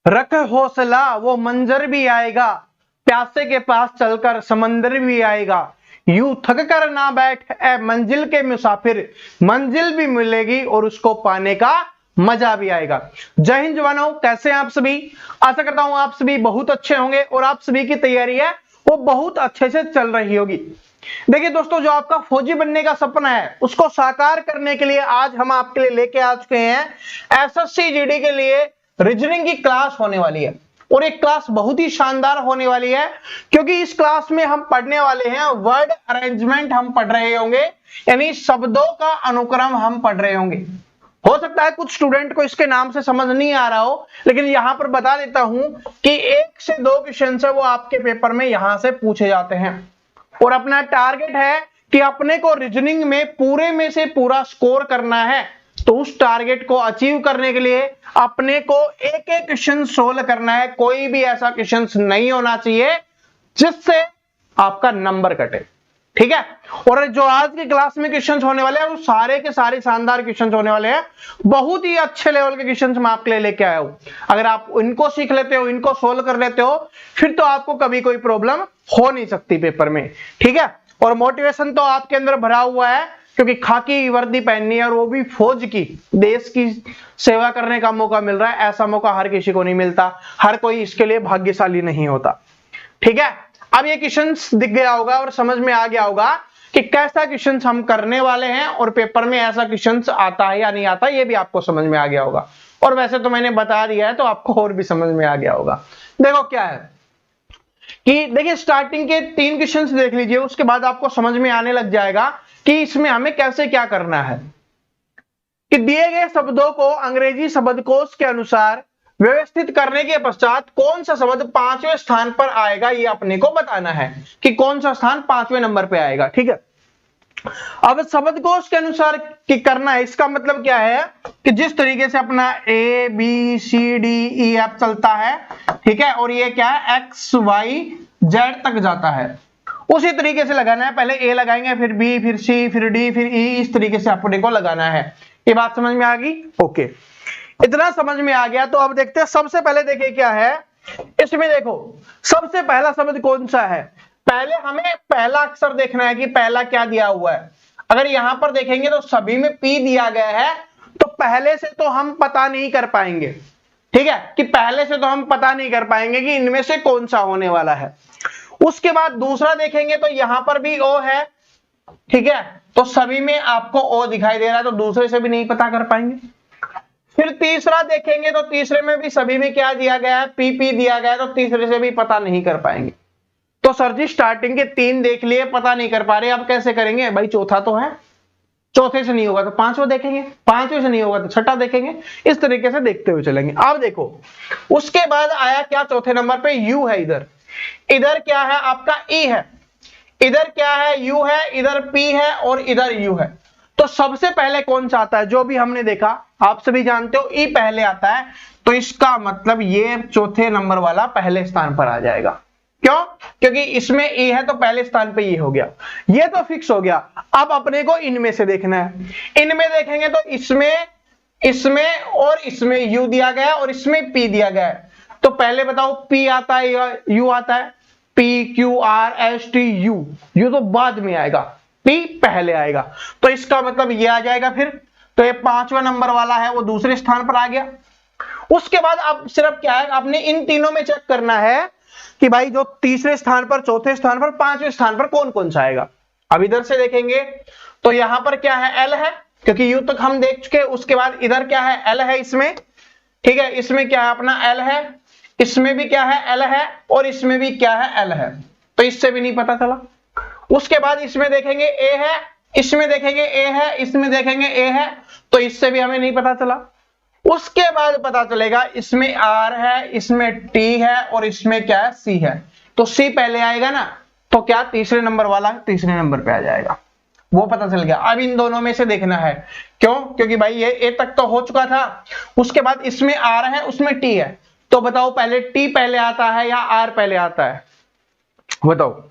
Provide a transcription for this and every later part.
रख हौसला वो मंजर भी आएगा, प्यासे के पास चलकर समंदर भी आएगा, यूं थक कर ना बैठ ए मंजिल के मुसाफिर, मंजिल भी मिलेगी और उसको पाने का मजा भी आएगा। जय हिंद जवानों, कैसे हैं आप सभी? आशा करता हूं आप सभी बहुत अच्छे होंगे और आप सभी की तैयारी है वो बहुत अच्छे से चल रही होगी। देखिए दोस्तों, जो आपका फौजी बनने का सपना है उसको साकार करने के लिए आज हम आपके लिए लेके आ चुके हैं एसएससी जीडी के लिए रीजनिंग की क्लास होने वाली है। और एक क्लास बहुत ही शानदार होने वाली है, क्योंकि इस क्लास में हम पढ़ने वाले हैं वर्ड अरेंजमेंट हम पढ़ रहे होंगे, यानी शब्दों का अनुक्रम हम पढ़ रहे होंगे। हो सकता है कुछ स्टूडेंट को इसके नाम से समझ नहीं आ रहा हो, लेकिन यहां पर बता देता हूं कि 1 से 2 क्वेश्चन है वो आपके पेपर में यहां से पूछे जाते हैं। और अपना टारगेट है कि अपने को रीजनिंग में पूरे में से पूरा स्कोर करना है। तो उस टारगेट को अचीव करने के लिए अपने को एक एक क्वेश्चन सोल्व करना है। कोई भी ऐसा क्वेश्चन नहीं होना चाहिए जिससे आपका नंबर कटे, ठीक है। और जो आज की क्लास में क्वेश्चंस होने वाले हैं वो सारे के सारे शानदार क्वेश्चंस होने वाले हैं। बहुत ही अच्छे लेवल के क्वेश्चंस मैं आपके लिए लेके आया हूं। अगर आप इनको सीख लेते हो, इनको सोल्व कर लेते हो, फिर तो आपको कभी कोई प्रॉब्लम हो नहीं सकती पेपर में, ठीक है। और मोटिवेशन तो आपके अंदर भरा हुआ है, क्योंकि खाकी वर्दी पहननी है और वो भी फौज की, देश की सेवा करने का मौका मिल रहा है। ऐसा मौका हर किसी को नहीं मिलता, हर कोई इसके लिए भाग्यशाली नहीं होता, ठीक है। अब ये क्वेश्चंस दिख गया होगा और समझ में आ गया होगा कि कैसा क्वेश्चंस हम करने वाले हैं और पेपर में ऐसा क्वेश्चंस आता है या नहीं आता, ये भी आपको समझ में आ गया होगा। और वैसे तो मैंने बता दिया है तो आपको और भी समझ में आ गया होगा। देखो क्या है कि देखिए स्टार्टिंग के 3 क्वेश्चंस देख लीजिए, उसके बाद आपको समझ में आने लग जाएगा कि इसमें हमें कैसे क्या करना है। कि दिए गए शब्दों को अंग्रेजी शब्दकोश के अनुसार व्यवस्थित करने के पश्चात कौन सा शब्द 5वें स्थान पर आएगा, ये अपने को बताना है कि कौन सा स्थान 5वें नंबर पे आएगा, ठीक है। अब शब्दकोश के अनुसार कि करना है, इसका मतलब क्या है कि जिस तरीके से अपना A B C D E F चलता है, ठीक है, और ये क्या है एक्स वाई जेड तक जाता है, उसी तरीके से लगाना है। पहले ए लगाएंगे, फिर बी, फिर सी, फिर डी, फिर ई, इस तरीके से अपने को लगाना है। ये बात समझ में आ गई? ओके, इतना समझ में आ गया तो अब देखते हैं। सबसे पहले देखिए क्या है इसमें। देखो सबसे पहला शब्द कौन सा है, पहले हमें पहला अक्षर देखना है कि पहला क्या दिया हुआ है। अगर यहां पर देखेंगे तो सभी में पी दिया गया है, तो पहले से तो हम पता नहीं कर पाएंगे, ठीक है, कि पहले से तो हम पता नहीं कर पाएंगे कि इनमें से कौन सा होने वाला है। उसके बाद दूसरा देखेंगे तो यहां पर भी ओ है, ठीक है, तो सभी में आपको ओ दिखाई दे रहा है, तो दूसरे से भी नहीं पता कर पाएंगे। फिर तीसरा देखेंगे तो तीसरे में भी सभी में क्या दिया गया है, पी दिया गया है, तो तीसरे से भी पता नहीं कर पाएंगे। तो सर जी स्टार्टिंग के 3 देख लिए, पता नहीं कर पा रहे, अब कैसे करेंगे भाई? चौथा तो है, चौथे से नहीं होगा तो 5वां देखेंगे, 5वें से नहीं होगा तो 6ठा देखेंगे, इस तरीके से देखते हुए चलेंगे। अब देखो उसके बाद आया क्या, चौथे नंबर पे यू है। इधर इधर क्या है आपका ई है, इधर क्या है यू है, इधर पी है और इधर यू है। तो सबसे पहले कौन सा आता है? जो भी हमने देखा, आप सभी जानते हो ई पहले आता है, तो इसका मतलब ये चौथे नंबर वाला पहले स्थान पर आ जाएगा। क्यों? क्योंकि इसमें ए है तो पहले स्थान पे ये हो गया, ये तो फिक्स हो गया। अब अपने को इनमें से देखना है। इनमें देखेंगे तो इसमें और इसमें यू दिया गया और इसमें पी दिया गया है। तो पहले बताओ पी आता है या यू आता है? P Q R S T you, you तो बाद में आएगा, पी पहले आएगा, तो इसका मतलब ये आ जाएगा। फिर तो ये 5वां नंबर वाला है वो दूसरे स्थान पर आ गया। उसके बाद अब सिर्फ क्या है, आपने इन तीनों में चेक करना है कि भाई जो तीसरे स्थान पर, चौथे स्थान पर, 5वें स्थान पर कौन कौन सा आएगा। अब इधर से देखेंगे तो यहां पर क्या है, एल है, क्योंकि यू तक हम देख चुके। उसके बाद इधर क्या है, एल है इसमें, ठीक है, इसमें क्या है अपना एल है, इसमें भी क्या है एल है और इसमें भी क्या है एल है, तो इससे भी नहीं पता चला। उसके बाद इसमें देखेंगे ए है, इसमें देखेंगे ए है, इसमें देखेंगे ए है, तो इससे भी हमें नहीं पता चला। उसके बाद पता चलेगा इसमें आर है, इसमें टी है और इसमें क्या है सी है, तो सी पहले आएगा ना, तो क्या तीसरे नंबर वाला तीसरे नंबर पे आ जाएगा, वो पता चल गया। अब इन दोनों में से देखना है, क्यों? क्योंकि भाई ये ए तक तो हो चुका था। उसके बाद इसमें आर है, उसमें टी है, तो बताओ पहले टी पहले आता है या आर पहले आता है? बताओ।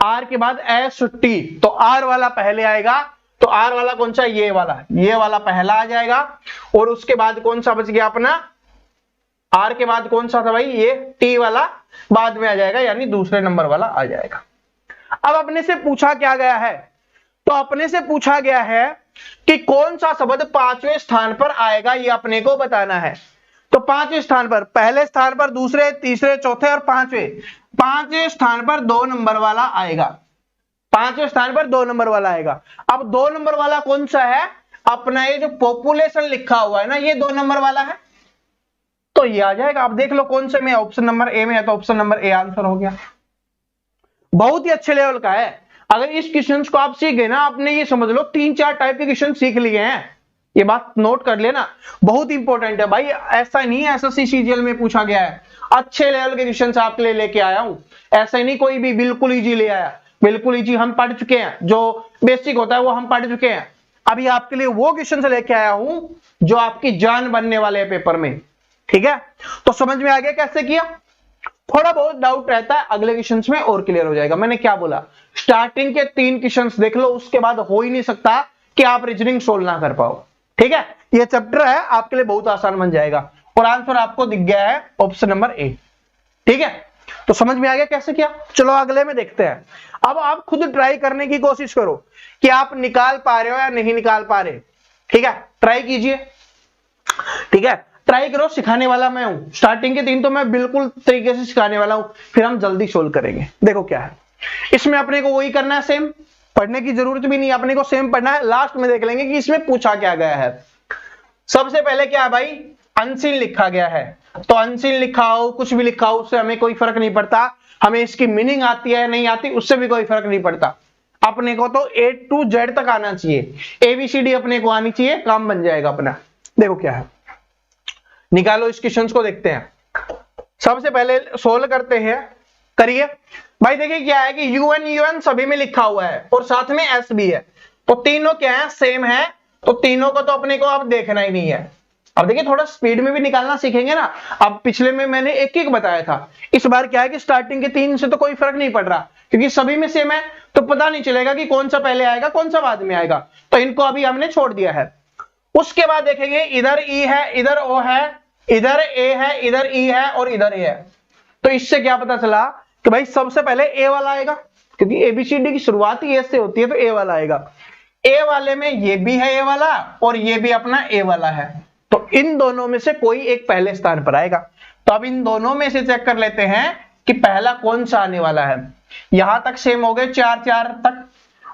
आर के बाद एस टी, तो आर वाला पहले आएगा, तो आर वाला कौन सा? ये वाला पहला आ जाएगा। और उसके बाद कौन सा बच गया अपना? आर के बाद कौन सा था भाई, ये टी वाला बाद में आ जाएगा, यानी दूसरे नंबर वाला आ जाएगा। अब अपने से पूछा क्या गया है, तो अपने से पूछा गया है कि कौन सा शब्द पांचवें स्थान पर आएगा, ये अपने को बताना है। तो पांचवें स्थान पर, पहले स्थान पर, दूसरे, तीसरे, चौथे और पांचवें स्थान पर 2 नंबर वाला आएगा। पांचवें स्थान पर 2 नंबर वाला आएगा। अब 2 नंबर वाला कौन सा है, अपना ये जो पॉपुलेशन लिखा हुआ है ना, ये 2 नंबर वाला है, तो ये आ जाएगा। आप देख लो कौन से में, ऑप्शन नंबर ए में है, तो ऑप्शन नंबर ए आंसर हो गया। बहुत ही अच्छे लेवल का है। अगर इस क्वेश्चन को आप सीख गए ना, आपने ये समझ लो 3-4 टाइप के क्वेश्चन सीख लिए हैं, ये बात नोट कर लेना, बहुत इंपॉर्टेंट है भाई। ऐसा नहीं है एसएससी सीजीएल में पूछा गया है, अच्छे लेवल के क्वेश्चन आपके लिए लेके आया हूं। ऐसा नहीं कोई भी बिल्कुल इजी ले आया, बिल्कुल इजी हम पढ़ चुके हैं, जो बेसिक होता है वो हम पढ़ चुके हैं। अभी आपके लिए वो क्वेश्चन लेके आया हूं जो आपकी जान बनने वाले हैं पेपर में, ठीक है। तो समझ में आ गया कैसे किया। थोड़ा बहुत डाउट रहता है, अगले क्वेश्चंस में और क्लियर हो जाएगा। मैंने क्या बोला, स्टार्टिंग के 3 क्वेश्चंस देख लो, उसके बाद हो ही नहीं सकता कि आप रीजनिंग सोल्व ना कर पाओ, ठीक है। ये चैप्टर है आपके लिए बहुत आसान बन जाएगा, और आंसर आपको दिख गया है ऑप्शन नंबर ए, ठीक है। तो समझ में आ गया कैसे किया। चलो अगले में देखते हैं। अब आप खुद ट्राई करने की कोशिश करो कि आप निकाल पा रहे हो या नहीं निकाल पा रहे, ठीक है। ट्राई कीजिए, ठीक है, ट्राई करो। सिखाने वाला मैं हूं, स्टार्टिंग के 3 तो मैं बिल्कुल तरीके से सिखाने वाला हूं, फिर हम जल्दी सोल्व करेंगे। देखो क्या है इसमें, अपने को वही करना है, सेम, पढ़ने की जरूरत भी नहीं, अपने को सेम पढ़ना है। लास्ट में देख लेंगे कि इसमें पूछा क्या गया है। सबसे पहले क्या है भाई, अनसीन लिखा गया है, तो अनसीन लिखा हो, कुछ भी लिखा हो, उससे हमें कोई फर्क नहीं पड़ता। हमें इसकी मीनिंग आती है नहीं आती, उससे भी कोई फर्क नहीं पड़ता। अपने को तो A to Z तक आना चाहिए, ABCD अपने को आनी चाहिए, काम बन जाएगा अपना। देखो क्या है, निकालो इस क्वेश्चन को, देखते हैं। सबसे पहले सोल्व करते हैं, करिए भाई। देखिए क्या है कि UN सभी में लिखा हुआ है और साथ में S भी है, तो तीनों क्या है, सेम है, तो तीनों को तो अपने को अब देखना ही नहीं है। अब देखिए थोड़ा स्पीड में भी निकालना सीखेंगे ना। अब पिछले में मैंने एक बताया था, इस बार क्या है कि स्टार्टिंग के 3 से तो कोई फर्क नहीं पड़ रहा, क्योंकि सभी में सेम है, तो पता नहीं चलेगा कि कौन सा पहले आएगा कौन सा बाद में आएगा, तो इनको अभी हमने छोड़ दिया है। उसके बाद देखेंगे, इधर E है, इधर O है, इधर A है, इधर E है और इधर A है। तो इससे क्या पता चला कि भाई सबसे पहले A वाला आएगा, क्योंकि ABCD की शुरुआत ही A से होती है, तो A वाला आएगा। A वाले में ये भी है A वाला और ये भी अपना A वाला है, तो इन दोनों में से कोई एक पहले स्थान पर आएगा। तो अब इन दोनों में से चेक कर लेते हैं कि पहला कौन सा आने वाला है। यहां तक सेम हो गए, 4 तक।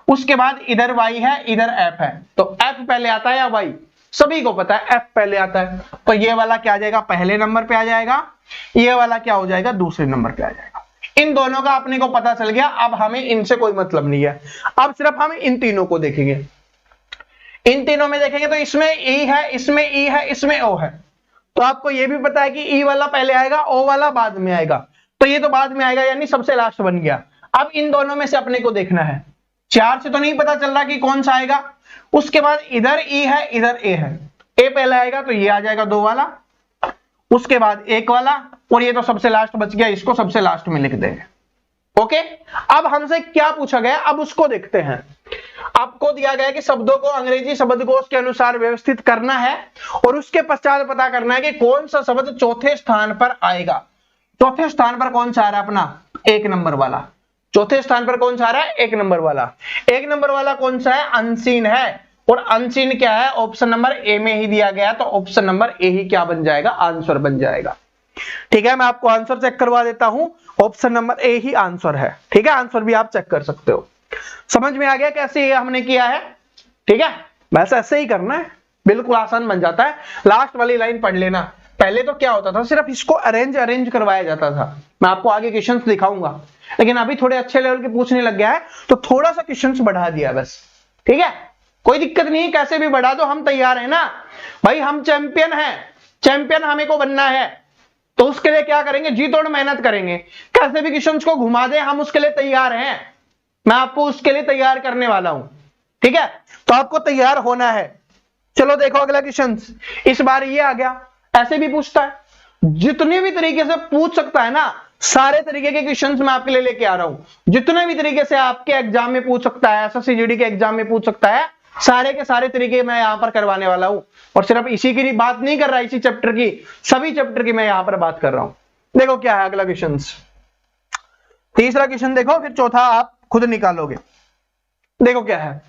उसके बाद इधर Y है, इधर F है, तो F पहले आता है या Y, सभी को पता है F पहले आता है, तो ये वाला क्या आ जाएगा, पहले नंबर पे आ जाएगा, ये वाला क्या हो जाएगा, दूसरे नंबर पे आ जाएगा। इन दोनों का अपने को पता चल गया। अब हमें इनसे कोई मतलब नहीं है, अब सिर्फ हम इन तीनों को देखेंगे। इन तीनों में देखेंगे तो इसमें E है, इसमें E है, इसमें O है, तो आपको यह भी पता है कि E वाला पहले आएगा, O वाला बाद में आएगा, तो ये तो बाद में आएगा, यानी सबसे लास्ट बन गया। अब इन दोनों में से अपने को देखना है, 4 से तो नहीं पता चल रहा कि कौन सा आएगा। उसके बाद इधर E है, इधर A है, A पहले आएगा तो ये आ जाएगा 2 वाला, उसके बाद 1 वाला, और ये तो सबसे लास्ट बच गया, इसको सबसे लास्ट में लिख देंगे। ओके, अब हमसे क्या पूछा गया, अब उसको देखते हैं। आपको दिया गया कि शब्दों को अंग्रेजी शब्दकोश के अनुसार व्यवस्थित करना है और उसके पश्चात पता करना है कि कौन सा शब्द चौथे स्थान पर आएगा। चौथे स्थान पर कौन सा आ रहा है, अपना 1 नंबर वाला। चौथे स्थान पर कौन सा आ रहा है, 1 नंबर वाला। 1 नंबर वाला कौन सा है, अनसीन है, और अनसीन क्या है, ऑप्शन नंबर ए में ही दिया गया, तो ऑप्शन नंबर ए ही क्या बन जाएगा, आंसर बन जाएगा। ठीक है, मैं आपको आंसर चेक करवा देता हूं, option number A he answer है। ठीक है, आंसर भी आप चेक कर सकते हो। समझ में आ गया कैसे ये हमने किया है। ठीक है, बस ऐसे ही करना है, बिल्कुल आसान बन जाता है। लास्ट वाली लाइन पढ़ लेना। पहले तो क्या होता था, सिर्फ इसको अरेंज करवाया जाता था। मैं आपको आगे क्वेश्चंस दिखाऊंगा, लेकिन अभी थोड़े अच्छे लेवल के पूछने लग गया है, तो थोड़ा सा क्वेश्चंस बढ़ा दिया बस। ठीक है, कोई दिक्कत नहीं, कैसे भी बढ़ा दो, हम तैयार है ना भाई। हम चैंपियन हैं, चैंपियन हमें को बनना है, तो उसके लिए क्या करेंगे, जी तोड़ मेहनत करेंगे। कैसे भी क्वेश्चंस को घुमा दे, हम उसके लिए तैयार हैं। मैं आपको उसके लिए तैयार करने वाला हूं। ठीक है, तो आपको तैयार होना है। चलो देखो अगला क्वेश्चन, इस बार ये आ गया, ऐसे भी पूछता है, जितने भी तरीके से पूछ सकता है ना, सारे तरीके के क्वेश्चंस मैं आपके लिए लेके आ रहा हूं। जितने भी तरीके से आपके एग्जाम में पूछ सकता है, एसएससी जीडी के एग्जाम में पूछ सकता है, सारे के सारे तरीके मैं यहां पर करवाने वाला हूं, और सिर्फ इसी की बात नहीं कर रहा, इसी चैप्टर की, सभी चैप्टर की मैं यहां पर बात कर रहा हूं। देखो क्या है अगला क्वेश्चन, तीसरा क्वेश्चन देखो, फिर चौथा आप खुद निकालोगे। देखो क्या है,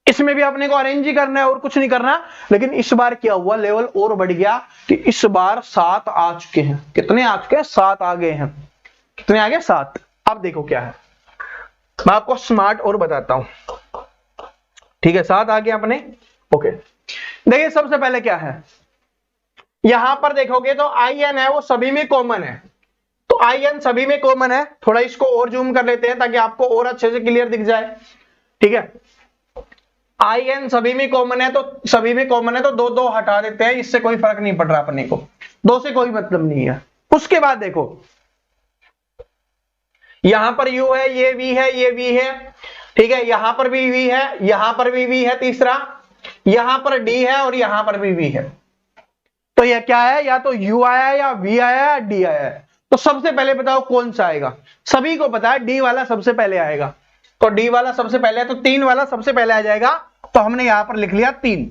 इसमें भी अपने को अरेंज ही करना है और कुछ नहीं करना, लेकिन इस बार क्या हुआ, लेवल और बढ़ गया कि इस बार 7 आ चुके हैं। कितने आ चुके हैं? 7 आ गए हैं। कितने आ गए? 7। अब देखो क्या है, मैं आपको स्मार्ट और बताता हूं, ठीक है। 7 आ गए अपने, ओके। देखिए सबसे पहले क्या है, यहां पर देखोगे तो आई एन है वो सभी में कॉमन है, तो आई एन सभी में कॉमन है। थोड़ा इसको और जूम कर लेते हैं ताकि आपको और अच्छे से क्लियर दिख जाए, ठीक है। आई एन सभी में कॉमन है, तो सभी में कॉमन है तो 2 2 हटा देते हैं, इससे कोई फर्क नहीं पड़ रहा अपने को, 2 से कोई मतलब नहीं है। उसके बाद देखो यहां पर यू है, ये वी है, ये वी है, ठीक है। यहां पर भी वी है, यहां पर भी वी है, तीसरा यहां पर डी है और यहां पर भी वी है। तो यह क्या है, या तो यू आया है या वी आया है या डी आया है। तो सबसे पहले बताओ कौन सा आएगा? सभी को पता है डी वाला सबसे पहले आएगा, तो डी वाला सबसे पहले है, तो 3 वाला सबसे पहले आ जाएगा। तो हमने यहां पर लिख लिया 3,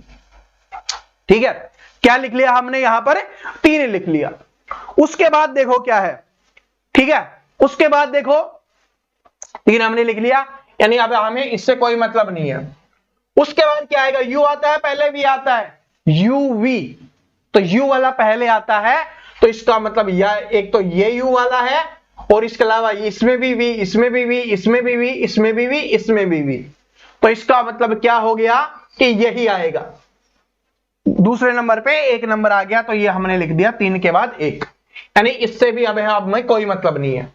ठीक है। क्या लिख लिया हमने यहां पर? 3 लिख लिया। उसके बाद देखो क्या है, ठीक है। उसके बाद देखो 3 हमने लिख लिया, यानी अब हमें इससे कोई मतलब नहीं है। उसके बाद क्या आएगा? यू आता है, पहले वी आता है, यू वी, तो यू वाला पहले आता है, तो इसका मतलब यह एक तो ये यू वाला है, और इसके अलावा इसमें भी वी, इसमें भी वी, इसमें भी वी, इसमें भी वी, इसमें भी वी। तो इसका मतलब क्या हो गया कि यही आएगा। दूसरे नंबर पे 1 नंबर आ गया, तो ये हमने लिख दिया 3 के बाद 1, यानी इससे भी अब में कोई मतलब नहीं है,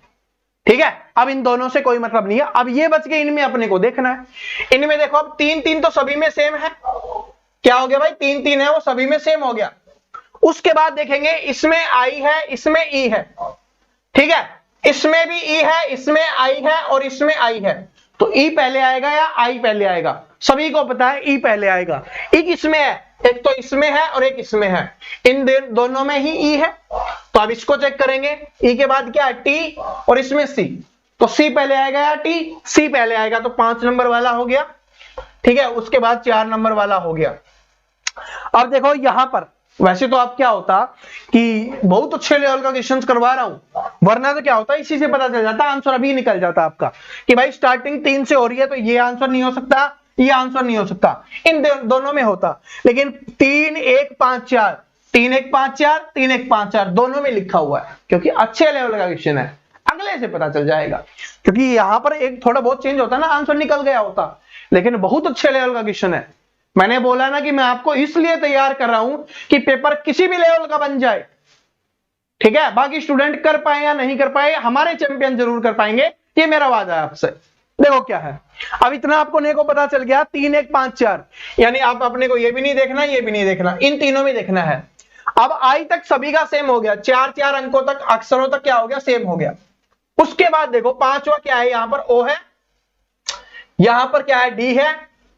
ठीक है। अब इन दोनों से कोई मतलब नहीं है। अब ये बच गए, इनमें अपने को देखना है। इनमें देखो अब 3 3 तो सभी में सेम है, क्या हो गया भाई? 3 3 है वो सभी में सेम हो गया। उसके बाद देखेंगे इसमें आई है, इसमें ई है, ठीक है। इसमें भी ई है, इसमें आई है और इसमें आई है, तो ई पहले आएगा या आई पहले आएगा? सभी को पता है ई पहले आएगा। ई किसमें है? एक तो इसमें है और एक इसमें है, इन दोनों में ही ई है, तो अब इसको चेक करेंगे। ई के बाद क्या है? टी, और इसमें सी, तो सी पहले आएगा या टी? सी पहले आएगा, तो 5 नंबर वाला हो गया, ठीक है। उसके बाद 4 नंबर वाला हो गया। अब देखो यहां पर वैसे तो आप क्या होता कि बहुत अच्छे लेवल का क्वेश्चन करवा रहा हूं, वरना तो क्या होता है इसी से पता चल जाता, आंसर अभी निकल जाता आपका कि भाई स्टार्टिंग 3 से हो रही है, तो ये आंसर नहीं हो सकता, ये आंसर नहीं हो सकता, इन दोनों में होता। लेकिन 3 1 5 4, 3 1 5 4, 3 1 5 4 दोनों में लिखा हुआ है, क्योंकि अच्छे लेवल का क्वेश्चन है, अगले से पता चल जाएगा। क्योंकि यहां पर एक थोड़ा बहुत चेंज होता ना, आंसर निकल गया होता, लेकिन बहुत अच्छे लेवल का क्वेश्चन है। मैंने बोला ना कि मैं आपको इसलिए तैयार कर रहा हूं कि पेपर किसी भी लेवल का बन जाए, ठीक है। बाकी स्टूडेंट कर पाए या नहीं कर पाए, हमारे चैंपियन जरूर कर पाएंगे, ये मेरा वादा है आपसे। देखो क्या है, अब इतना आपको ने को पता चल गया 3 1 5 4, यानी आप अपने को ये भी नहीं देखना, ये भी नहीं देखना, इन तीनों में देखना है। अब आई तक सभी का सेम हो गया, 4 4 अंकों तक अक्षरों तक क्या हो गया? सेम हो गया। उसके बाद देखो 5वां क्या है? यहां पर ओ है, यहां पर क्या है? डी है,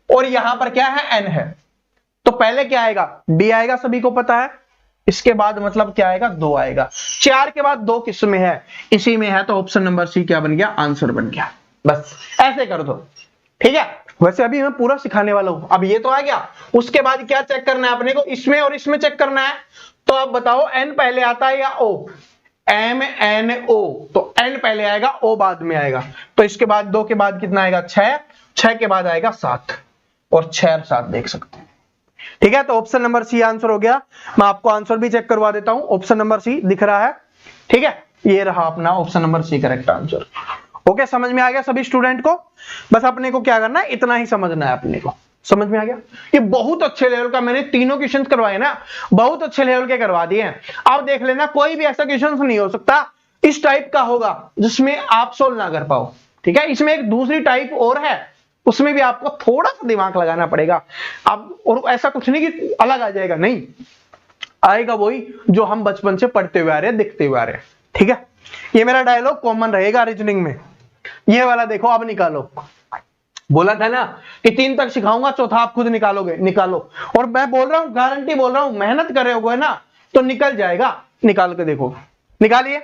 और यहां पर क्या है? एन है। तो पहले क्या आएगा? डी आएगा, सभी को पता है। इसके बाद मतलब क्या आएगा? 2 आएगा। 4 के बाद 2 किस में है? इसी में है, तो ऑप्शन नंबर सी क्या बन गया? आंसर बन गया। बस ऐसे कर दो, ठीक है। वैसे अभी मैं पूरा सिखाने वाला हूं, अब ये तो आ गया। उसके बाद क्या चेक करना है अपने को? इसमें और इसमें चेक करना है। तो अब बताओ एन पहले आता है या ओ? एम एन ओ, तो एन पहले आएगा, ओ बाद में आएगा। तो इसके बाद 2 के बाद कितना आएगा? 6, 6 के बाद आएगा 7, और 6 और 7 देख सकते हैं, ठीक है। तो ऑप्शन नंबर सी आंसर हो गया। मैं आपको आंसर भी चेक करवा देता हूं, ऑप्शन नंबर सी दिख रहा है, ठीक है। ये रहा अपना option number C correct answer. Okay, समझ में आ गया सभी स्टूडेंट को? बस अपने को क्या करना है, इतना ही समझना है अपने को। समझ में आ गया? ये बहुत अच्छे लेवल का मैंने तीनों क्वेश्चन करवाए ना, बहुत अच्छे लेवल के करवा दिए हैं। अब देख लेना, कोई भी ऐसा क्वेश्चन नहीं हो सकता इस टाइप का होगा जिसमें आप सोल्व ना कर पाओ, ठीक है। इसमें एक दूसरी टाइप और है, उसमें भी आपको थोड़ा सा दिमाग लगाना पड़ेगा। अब और ऐसा कुछ नहीं कि अलग आ जाएगा, नहीं आएगा वही जो हम बचपन से पढ़ते हुए आ रहे हैं, दिखते हुए आ रहे हैं, ठीक है। ये मेरा डायलॉग कॉमन रहेगा रीजनिंग में। ये वाला देखो, अब निकालो। बोला था ना कि 3 तक सिखाऊंगा, चौथा आप खुद निकालोगे, निकालो। और मैं बोल रहा हूं, गारंटी बोल रहा हूं, मेहनत कर रहे हो ना तो निकल जाएगा। निकाल के देखो, निकालिए,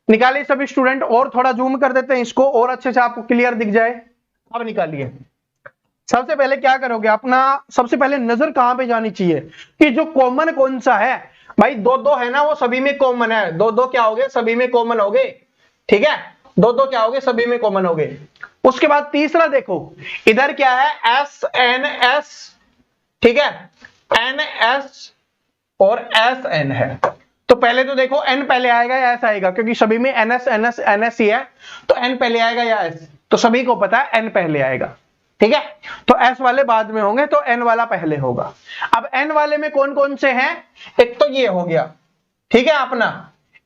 निकालिए सभी स्टूडेंट। और थोड़ा जूम कर देते हैं इसको, और अच्छे से आपको क्लियर दिख जाए। अब निकालिए, सबसे पहले क्या करोगे, अपना सबसे पहले नजर कहां पे जानी चाहिए कि जो कॉमन कौन सा है। भाई दो दो है ना, वो सभी में कॉमन है, दो दो क्या हो गए, सभी में कॉमन हो गए, ठीक है, दो दो क्या हो गए, सभी में कॉमन हो गए। उसके बाद तीसरा देखो, इधर क्या है, एस एन एस, ठीक है, एन एस और एस एन है। तो पहले तो देखो एन पहले आएगा या एस आएगा, क्योंकि सभी में एनएस एनएस एनएस ही है, तो एन पहले आएगा या एस, तो सभी को पता है एन पहले आएगा, ठीक है। तो एस वाले बाद में होंगे, तो एन वाला पहले होगा। अब एन वाले में कौन कौन से हैं, एक तो ये हो गया, ठीक है अपना,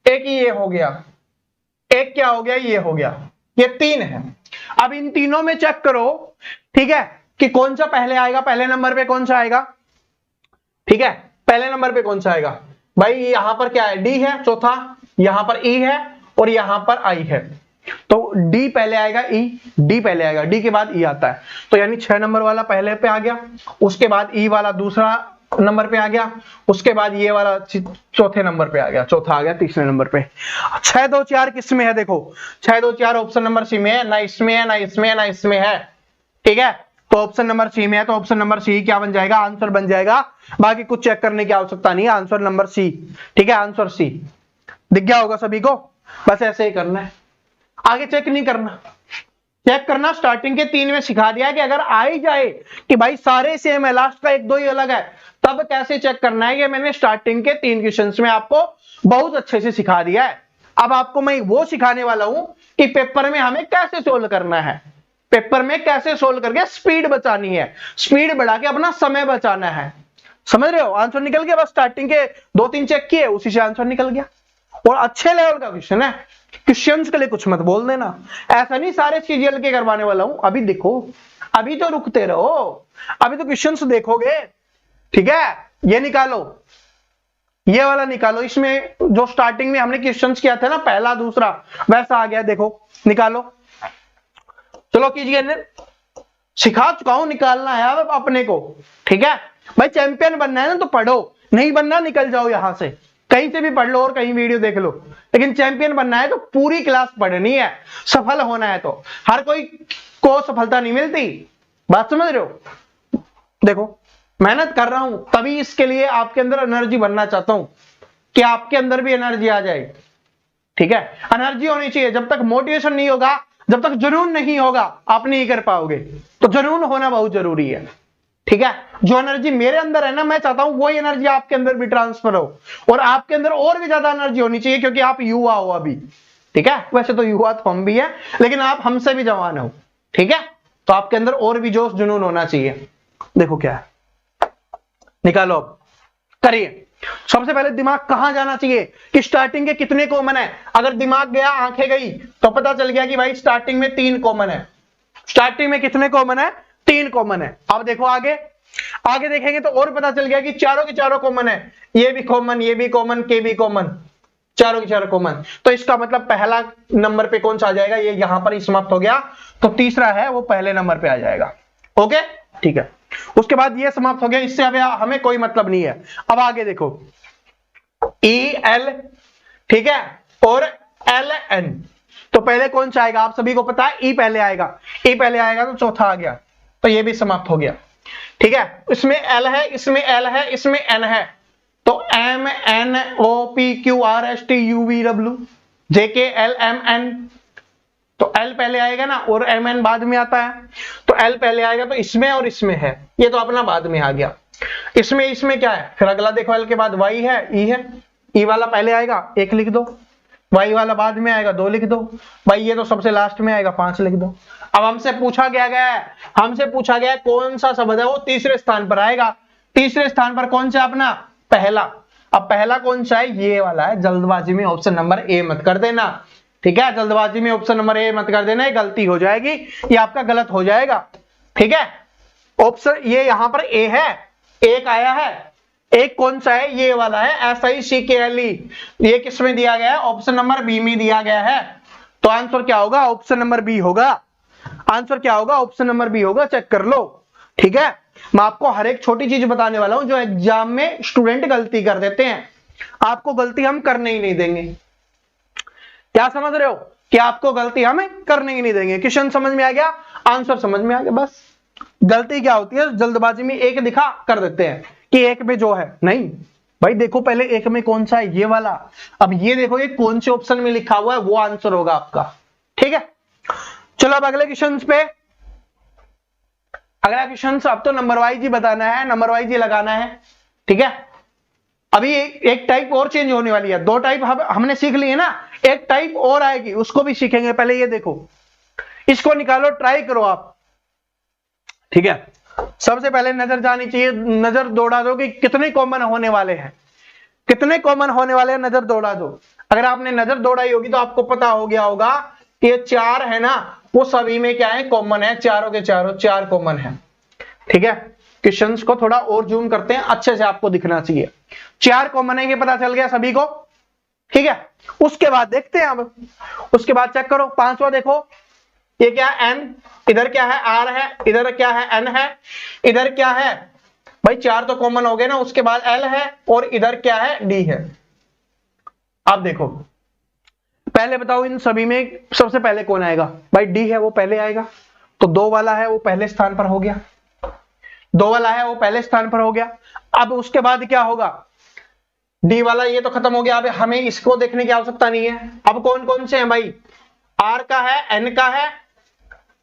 एक ये हो गया, एक क्या हो गया, ये हो गया, ये तीन है। अब इन तीनों में चेक करो, ठीक है, कि कौन सा पहले आएगा, पहले नंबर पे कौन सा आएगा, ठीक है, पहले नंबर पे कौन सा आएगा। भाई यहां पर क्या है, डी है चौथा, यहां पर ई है और यहां पर आई है, तो डी पहले आएगा, ई डी पहले आएगा, डी के बाद ई आता है, तो यानी 6 नंबर वाला पहले पे आ गया, उसके बाद ई वाला दूसरा नंबर पे आ गया, उसके बाद ये वाला चौथे नंबर पे आ गया, चौथा आ गया तीसरे नंबर पे। 6 2 4 किस में है, देखो 6 2 4 ऑप्शन नंबर सी में है, ना इसमें है, ना इसमें है, ना इसमें है, ठीक है। तो ऑप्शन नंबर सी में है, तो ऑप्शन नंबर सी क्या बन जाएगा, आंसर बन जाएगा। बाकी कुछ चेक करने की आवश्यकता नहीं है, आंसर नंबर सी, ठीक है, आंसर सी दिख गया होगा सभी को। बस ऐसे ही करना है, आगे चेक नहीं करना। चेक करना स्टार्टिंग के 3 में सिखा दिया कि अगर आ ही जाए कि भाई सारे सेम है, लास्ट का 1 2 ही अलग है, तब कैसे चेक करना है, ये मैंने स्टार्टिंग के 3 क्वेश्चंस में आपको बहुत अच्छे से सिखा दिया है। अब आपको मैं वो सिखाने वाला हूं कि पेपर में हमें कैसे सोल्व करना है, पेपर में कैसे सोल्व करके स्पीड बचानी है, स्पीड बढ़ा के अपना समय बचाना है। समझ रहे हो, आंसर निकल गया, बस स्टार्टिंग के 2-3 चेक किए, उसी से आंसर निकल गया। और अच्छे लेवल का क्वेश्चन है, क्वेश्चंस के लिए कुछ मत बोल देना, ऐसा नहीं सारे सीजीएल के करवाने वाला हूं। अभी देखो, अभी तो रुकते रहो, अभी तो क्वेश्चंस देखोगे, ठीक है। ये निकालो, ये वाला निकालो, इसमें जो स्टार्टिंग में हमने क्वेश्चंस किया था ना, पहला दूसरा वैसा आ गया, देखो निकालो, चलो कीजिए, सिखा चुका हूं, निकालना है अब अपने को, ठीक है। भाई चैंपियन बनना है ना तो पढ़ो, नहीं बनना निकल जाओ यहां से, कहीं से भी पढ़ लो और कहीं वीडियो देख लो, लेकिन चैंपियन बनना है तो पूरी क्लास पढ़नी है, सफल होना है। तो हर कोई को सफलता नहीं मिलती, बात समझ रहे हो। देखो मेहनत कर रहा हूं, तभी इसके लिए आपके अंदर एनर्जी बनना चाहता हूं कि आपके अंदर भी एनर्जी आ जाए, ठीक है। एनर्जी होनी चाहिए, जब तक मोटिवेशन नहीं होगा, जब तक जुनून नहीं होगा, आप नहीं कर पाओगे। तो जुनून होना बहुत जरूरी है, ठीक है। जो एनर्जी मेरे अंदर है ना, मैं चाहता हूं वही एनर्जी आपके अंदर भी ट्रांसफर हो, और आपके अंदर और भी ज्यादा एनर्जी होनी चाहिए, क्योंकि आप युवा हो अभी, ठीक है। वैसे तो युवा तो हम भी है, लेकिन आप हमसे भी जवान हो, ठीक है। तो आपके अंदर और भी जोश जुनून होना चाहिए। देखो क्या है, निकालो, अब करिए। सबसे पहले दिमाग कहां जाना चाहिए कि स्टार्टिंग के कितने कॉमन है। अगर दिमाग गया, आंखें गई, तो पता चल गया कि भाई स्टार्टिंग में 3 कॉमन है। स्टार्टिंग में कितने कॉमन है, 3 कॉमन है। अब देखो आगे, आगे देखेंगे तो और पता चल गया कि चारों के चारों कॉमन है, ये भी कॉमन, ये भी कॉमन, के भी कॉमन, चारों के चारों कॉमन। तो इसका मतलब पहला नंबर पे कौन सा आ जाएगा, ये यहां पर ही समाप्त हो गया, तो तीसरा है वो पहले नंबर पे आ जाएगा। ओके ठीक है, उसके बाद ये समाप्त हो गया, इससे अब हमें कोई मतलब नहीं है। अब आगे देखो, ई एल, ठीक है, और एल एन, तो पहले कौन सा आएगा, आप सभी को पता है ई पहले आएगा, ई पहले आएगा तो चौथा आ गया, तो ये भी समाप्त हो गया, ठीक है। इसमें एल है, इसमें एल है, इसमें एन है, तो M N O P Q R S T U V W J K L M N, तो एल पहले आएगा ना, और एम एन बाद में आता है, तो एल पहले आएगा, तो इसमें और इसमें है, ये तो अपना बाद में आ गया। इसमें क्या है, फिर अगला देखो, एल के बाद वाई है, ई है, ई वाला पहले आएगा 1 लिख दो, वाई वाला बाद में आएगा 2 लिख दो, भाई ये तो सबसे लास्ट में आएगा 5 लिख दो। अब हमसे पूछा गया है कौन सा शब्द है वो तीसरे स्थान पर आएगा, तीसरे स्थान पर कौन सा अपना, पहला। अब पहला कौन सा है, ये वाला है, जल्दबाजी में ऑप्शन नंबर ए मत कर देना, ठीक है। जल्दबाजी में ऑप्शन नंबर ए मत कर देना, ये गलती हो जाएगी, ये आपका गलत हो जाएगा, ठीक है। ऑप्शन ये यहां पर ए है, एक आया है, एक कौन सा है, ये वाला है, SICKLE, ये किस में दिया गया है, ऑप्शन नंबर बी में दिया गया है, तो आंसर क्या होगा, ऑप्शन नंबर बी होगा, आंसर क्या होगा, ऑप्शन नंबर बी होगा, चेक कर लो, ठीक है। मैं आपको हर एक छोटी चीज बताने वाला हूं, जो एग्जाम में स्टूडेंट गलती कर देते हैं, आपको गलती हम करने ही नहीं देंगे। क्या समझ रहे हो कि आपको गलती हमें करने ही नहीं देंगे। क्वेश्चन समझ में आ गया, आंसर समझ में आ गया, बस गलती क्या होती है, जल्दबाजी में एक दिखा कर देते हैं कि एक में जो है, नहीं भाई देखो पहले एक में कौन सा है, ये वाला। अब ये देखो ये कौन से ऑप्शन में लिखा हुआ है, वो आंसर होगा आपका। ठीक है, चलो अब अगले क्वेश्चन पे। अगला क्वेश्चन अब तो नंबर वाइज ही बताना है, नंबर वाइज ही लगाना है। ठीक है, अभी एक टाइप और चेंज होने वाली है, 2 टाइप हमने सीख लिए ना, एक टाइप और आएगी, उसको भी सीखेंगे। पहले ये देखो, इसको निकालो, ट्राई करो आप। ठीक है, सबसे पहले नजर जानी चाहिए, नजर दौड़ा दो कि कितने कॉमन होने वाले हैं, कितने कॉमन होने वाले हैं, नजर दौड़ा दो। अगर आपने नजर दौड़ाई होगी तो आपको पता हो गया होगा कि ये 4 है ना, वो सभी में क्या है, कॉमन है, चारों के चारों 4 कॉमन है। ठीक है, क्वेश्चंस को थोड़ा और जूम करते हैं, अच्छे से आपको दिखना चाहिए। 4 कॉमन है, ये पता चल गया सभी को। ठीक है, उसके बाद देखते हैं अब, उसके बाद चेक करो 5वां देखो, ये क्या है, n, इधर क्या है, r है, इधर क्या है, n है, इधर क्या है भाई, 4 तो कॉमन हो गए ना, उसके बाद l है, और इधर क्या है, d है। आप देखो पहले बताओ इन सभी में सबसे पहले कौन आएगा भाई, d है वो पहले आएगा, तो 2 वाला है वो पहले स्थान पर हो गया, 2 वाला है वो पहले स्थान पर हो गया। अब उसके बाद क्या होगा, d वाला ये तो खत्म हो गया, अब हमें इसको देखने की आवश्यकता नहीं है। अब कौन कौन से हैं भाई, r का है, n का है,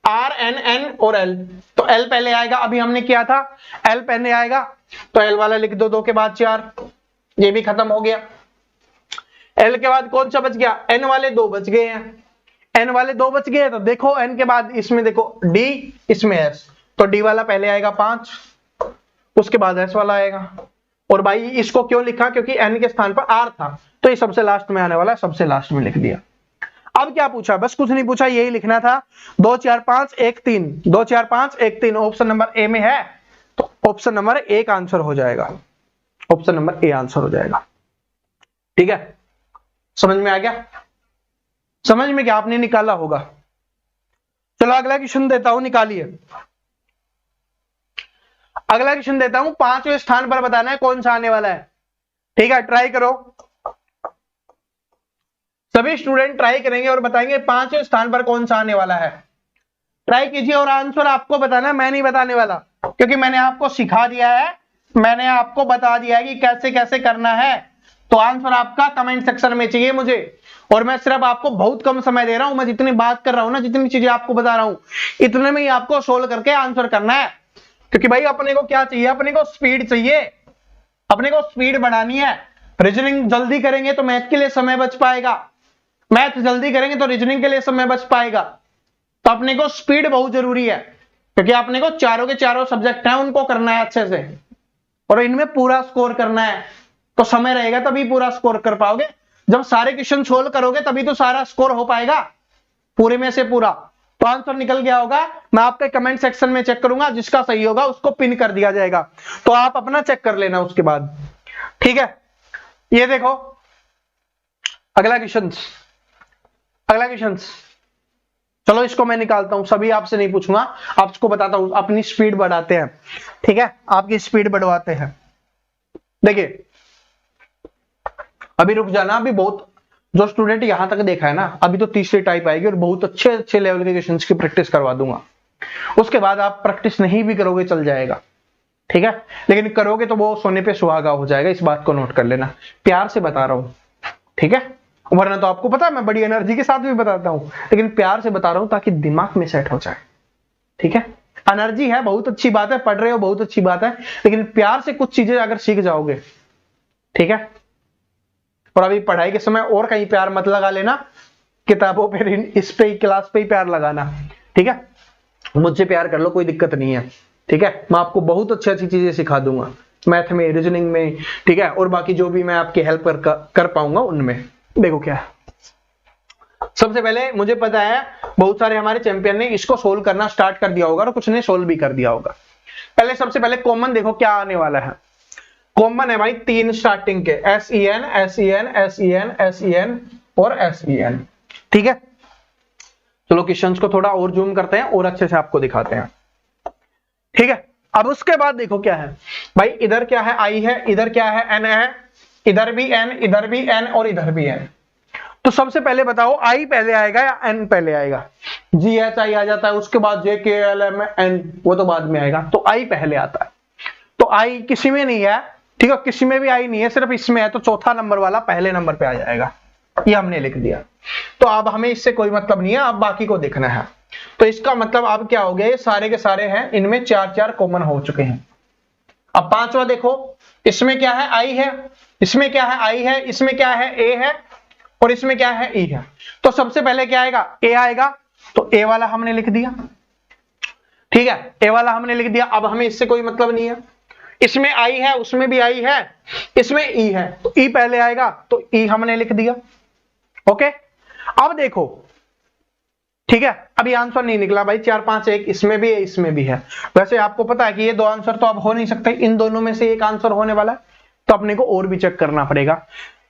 r n n और l, तो l पहले आएगा, अभी हमने किया था l पहले आएगा, तो l वाला लिख दो, 2 के बाद 4, ये भी खत्म हो गया। l के बाद कौन सा बच गया, n वाले 2 बच गए हैं, n वाले 2 बच गए, तो देखो n के बाद इसमें देखो d, इसमें s, तो d वाला पहले आएगा 5, उसके बाद s वाला आएगा। और भाई इसको क्यों लिखा, क्योंकि n के स्थान पर r था, तो ये सबसे लास्ट में आने वाला है, सबसे लास्ट में लिख दिया। अब क्या पूछा, बस कुछ नहीं पूछा, यही लिखना था, 2 4 5 1 3, 2 4 5 1 3, ऑप्शन नंबर ए में है, तो ऑप्शन नंबर 1 आंसर हो जाएगा, ऑप्शन नंबर ए आंसर हो जाएगा। ठीक है, समझ में आ गया, समझ में क्या आपने निकाला होगा। चलो अगला क्वेश्चन देता हूं, निकालिए। अगला क्वेश्चन देता हूं, 5वें स्थान पर बताना है कौन सा आने वाला है। ठीक है, ट्राई करो, सभी स्टूडेंट ट्राई करेंगे और बताएंगे 5वें स्थान पर कौन सा आने वाला है। ट्राई कीजिए और आंसर आपको बताना, मैं नहीं बताने वाला, क्योंकि मैंने आपको सिखा दिया है, मैंने आपको बता दिया है कि कैसे कैसे करना है, तो आंसर आपका कमेंट सेक्शन में चाहिए मुझे। और मैं सिर्फ आपको बहुत कम समय दे रहा हूं, मैं जितनी बात कर रहा हूं ना, जितनी चीजें आपको बता रहा हूं, इतने में ही आपको सोल्व करके आंसर करना है। क्योंकि भाई अपने को क्या चाहिए, अपने को स्पीड चाहिए, अपने को स्पीड बढ़ानी है। रीजनिंग जल्दी करेंगे तो मैथ के लिए समय बच पाएगा, मैथ जल्दी करेंगे तो रीजनिंग के लिए समय बच पाएगा। तो अपने को स्पीड बहुत जरूरी है, क्योंकि अपने को चारों के चारों सब्जेक्ट हैं उनको करना है अच्छे से, और इनमें पूरा स्कोर करना है। तो समय रहेगा तभी पूरा स्कोर कर पाओगे, जब सारे क्वेश्चन सोल्व करोगे तभी तो सारा स्कोर हो पाएगा, पूरे में से पूरा। तो आंसर निकल गया होगा, मैं आपके कमेंट सेक्शन में चेक करूंगा, जिसका सही होगा उसको पिन कर दिया जाएगा, तो आप अपना चेक कर लेना उसके बाद। ठीक है, ये देखो अगला क्वेश्चन, अगला क्वेश्चन, चलो इसको मैं निकालता हूं, सभी आपसे नहीं पूछूंगा, आपको बताता हूं, अपनी स्पीड बढ़ाते हैं। ठीक है, आपकी स्पीड बढ़वाते हैं। देखिए अभी रुक जाना, अभी बहुत जो स्टूडेंट यहां तक देखा है ना, अभी तो तीसरी टाइप आएगी और बहुत अच्छे अच्छे लेवल के क्वेश्चंस की प्रैक्टिस करवा दूंगा। उसके बाद आप प्रैक्टिस नहीं भी करोगे चल जाएगा, ठीक है, लेकिन करोगे तो वो सोने पे सुहागा हो जाएगा, इस बात को नोट कर लेना, प्यार से बता रहा हूं। ठीक है, वरना तो आपको पता है मैं बड़ी एनर्जी के साथ भी बताता हूं, लेकिन प्यार से बता रहा हूं ताकि दिमाग में सेट हो जाए। ठीक है, एनर्जी है बहुत अच्छी बात है, पढ़ रहे हो बहुत अच्छी बात है, लेकिन प्यार से कुछ चीजें अगर सीख जाओगे, ठीक है। और अभी पढ़ाई के समय और कहीं प्यार मत लगा लेना, किताबों पे, इस पे ही, क्लास पे ही प्यार लगाना। ठीक है, मुझसे प्यार कर लो, कोई दिक्कत नहीं है। ठीक है, मैं आपको बहुत अच्छी अच्छी चीजें सिखा दूंगा, मैथ में, रीजनिंग में, ठीक है, और बाकी जो भी मैं आपकी हेल्प कर पाऊंगा उनमें। देखो क्या है, सबसे पहले मुझे पता है बहुत सारे हमारे चैंपियन ने इसको सोल्व करना स्टार्ट कर दिया होगा और कुछ ने सोल्व भी कर दिया होगा। पहले सबसे पहले कॉमन देखो क्या आने वाला है। कॉमन है भाई 3 स्टार्टिंग के, SEN, SEN, SEN, SEN और SEN। ठीक है, चलो क्वेश्चंस को थोड़ा और जूम करते हैं और अच्छे से आपको दिखाते हैं। ठीक है, अब उसके बाद देखो क्या है भाई, इधर क्या है, I है, इधर क्या है, N है, इधर भी N, इधर भी N और इधर भी N। तो सबसे पहले बताओ I पहले आएगा या N पहले आएगा। GHI आ जाता है, उसके बाद JKLMN वो तो बाद में आएगा, तो I पहले आता है। तो I किसी में नहीं है, ठीक है, किसी में भी I नहीं है, सिर्फ इसमें है, तो चौथा नंबर वाला पहले नंबर पे आ जाएगा। ये हमने लिख दिया। तो अब हमें इससे कोई मतलब नहीं है, अब बाकी को देखना है। तो इसका मतलब अब क्या हो गया, ये सारे के सारे हैं, इनमें 4-4 कॉमन हो चुके हैं। अब पांचवा देखो, इसमें क्या है, I है, इसमें क्या है, I है, इसमें क्या है, A है, और इसमें क्या है, E है। तो सबसे पहले क्या आएगा, A आएगा, तो A वाला हमने लिख दिया, ठीक है, A वाला हमने लिख दिया। अब हमें इससे कोई मतलब नहीं है, इसमें I है, उसमें भी I है, इसमें E है, तो E पहले आएगा, तो E हमने लिख दिया। ओके, अब देखो, ठीक है, अभी आंसर नहीं निकला भाई, 4 5 1 इसमें भी है, इसमें भी है। वैसे आपको पता है कि ये दो आंसर तो अब हो नहीं सकते, इन दोनों में से एक आंसर होने वाला है, तो अपने को और भी चेक करना पड़ेगा,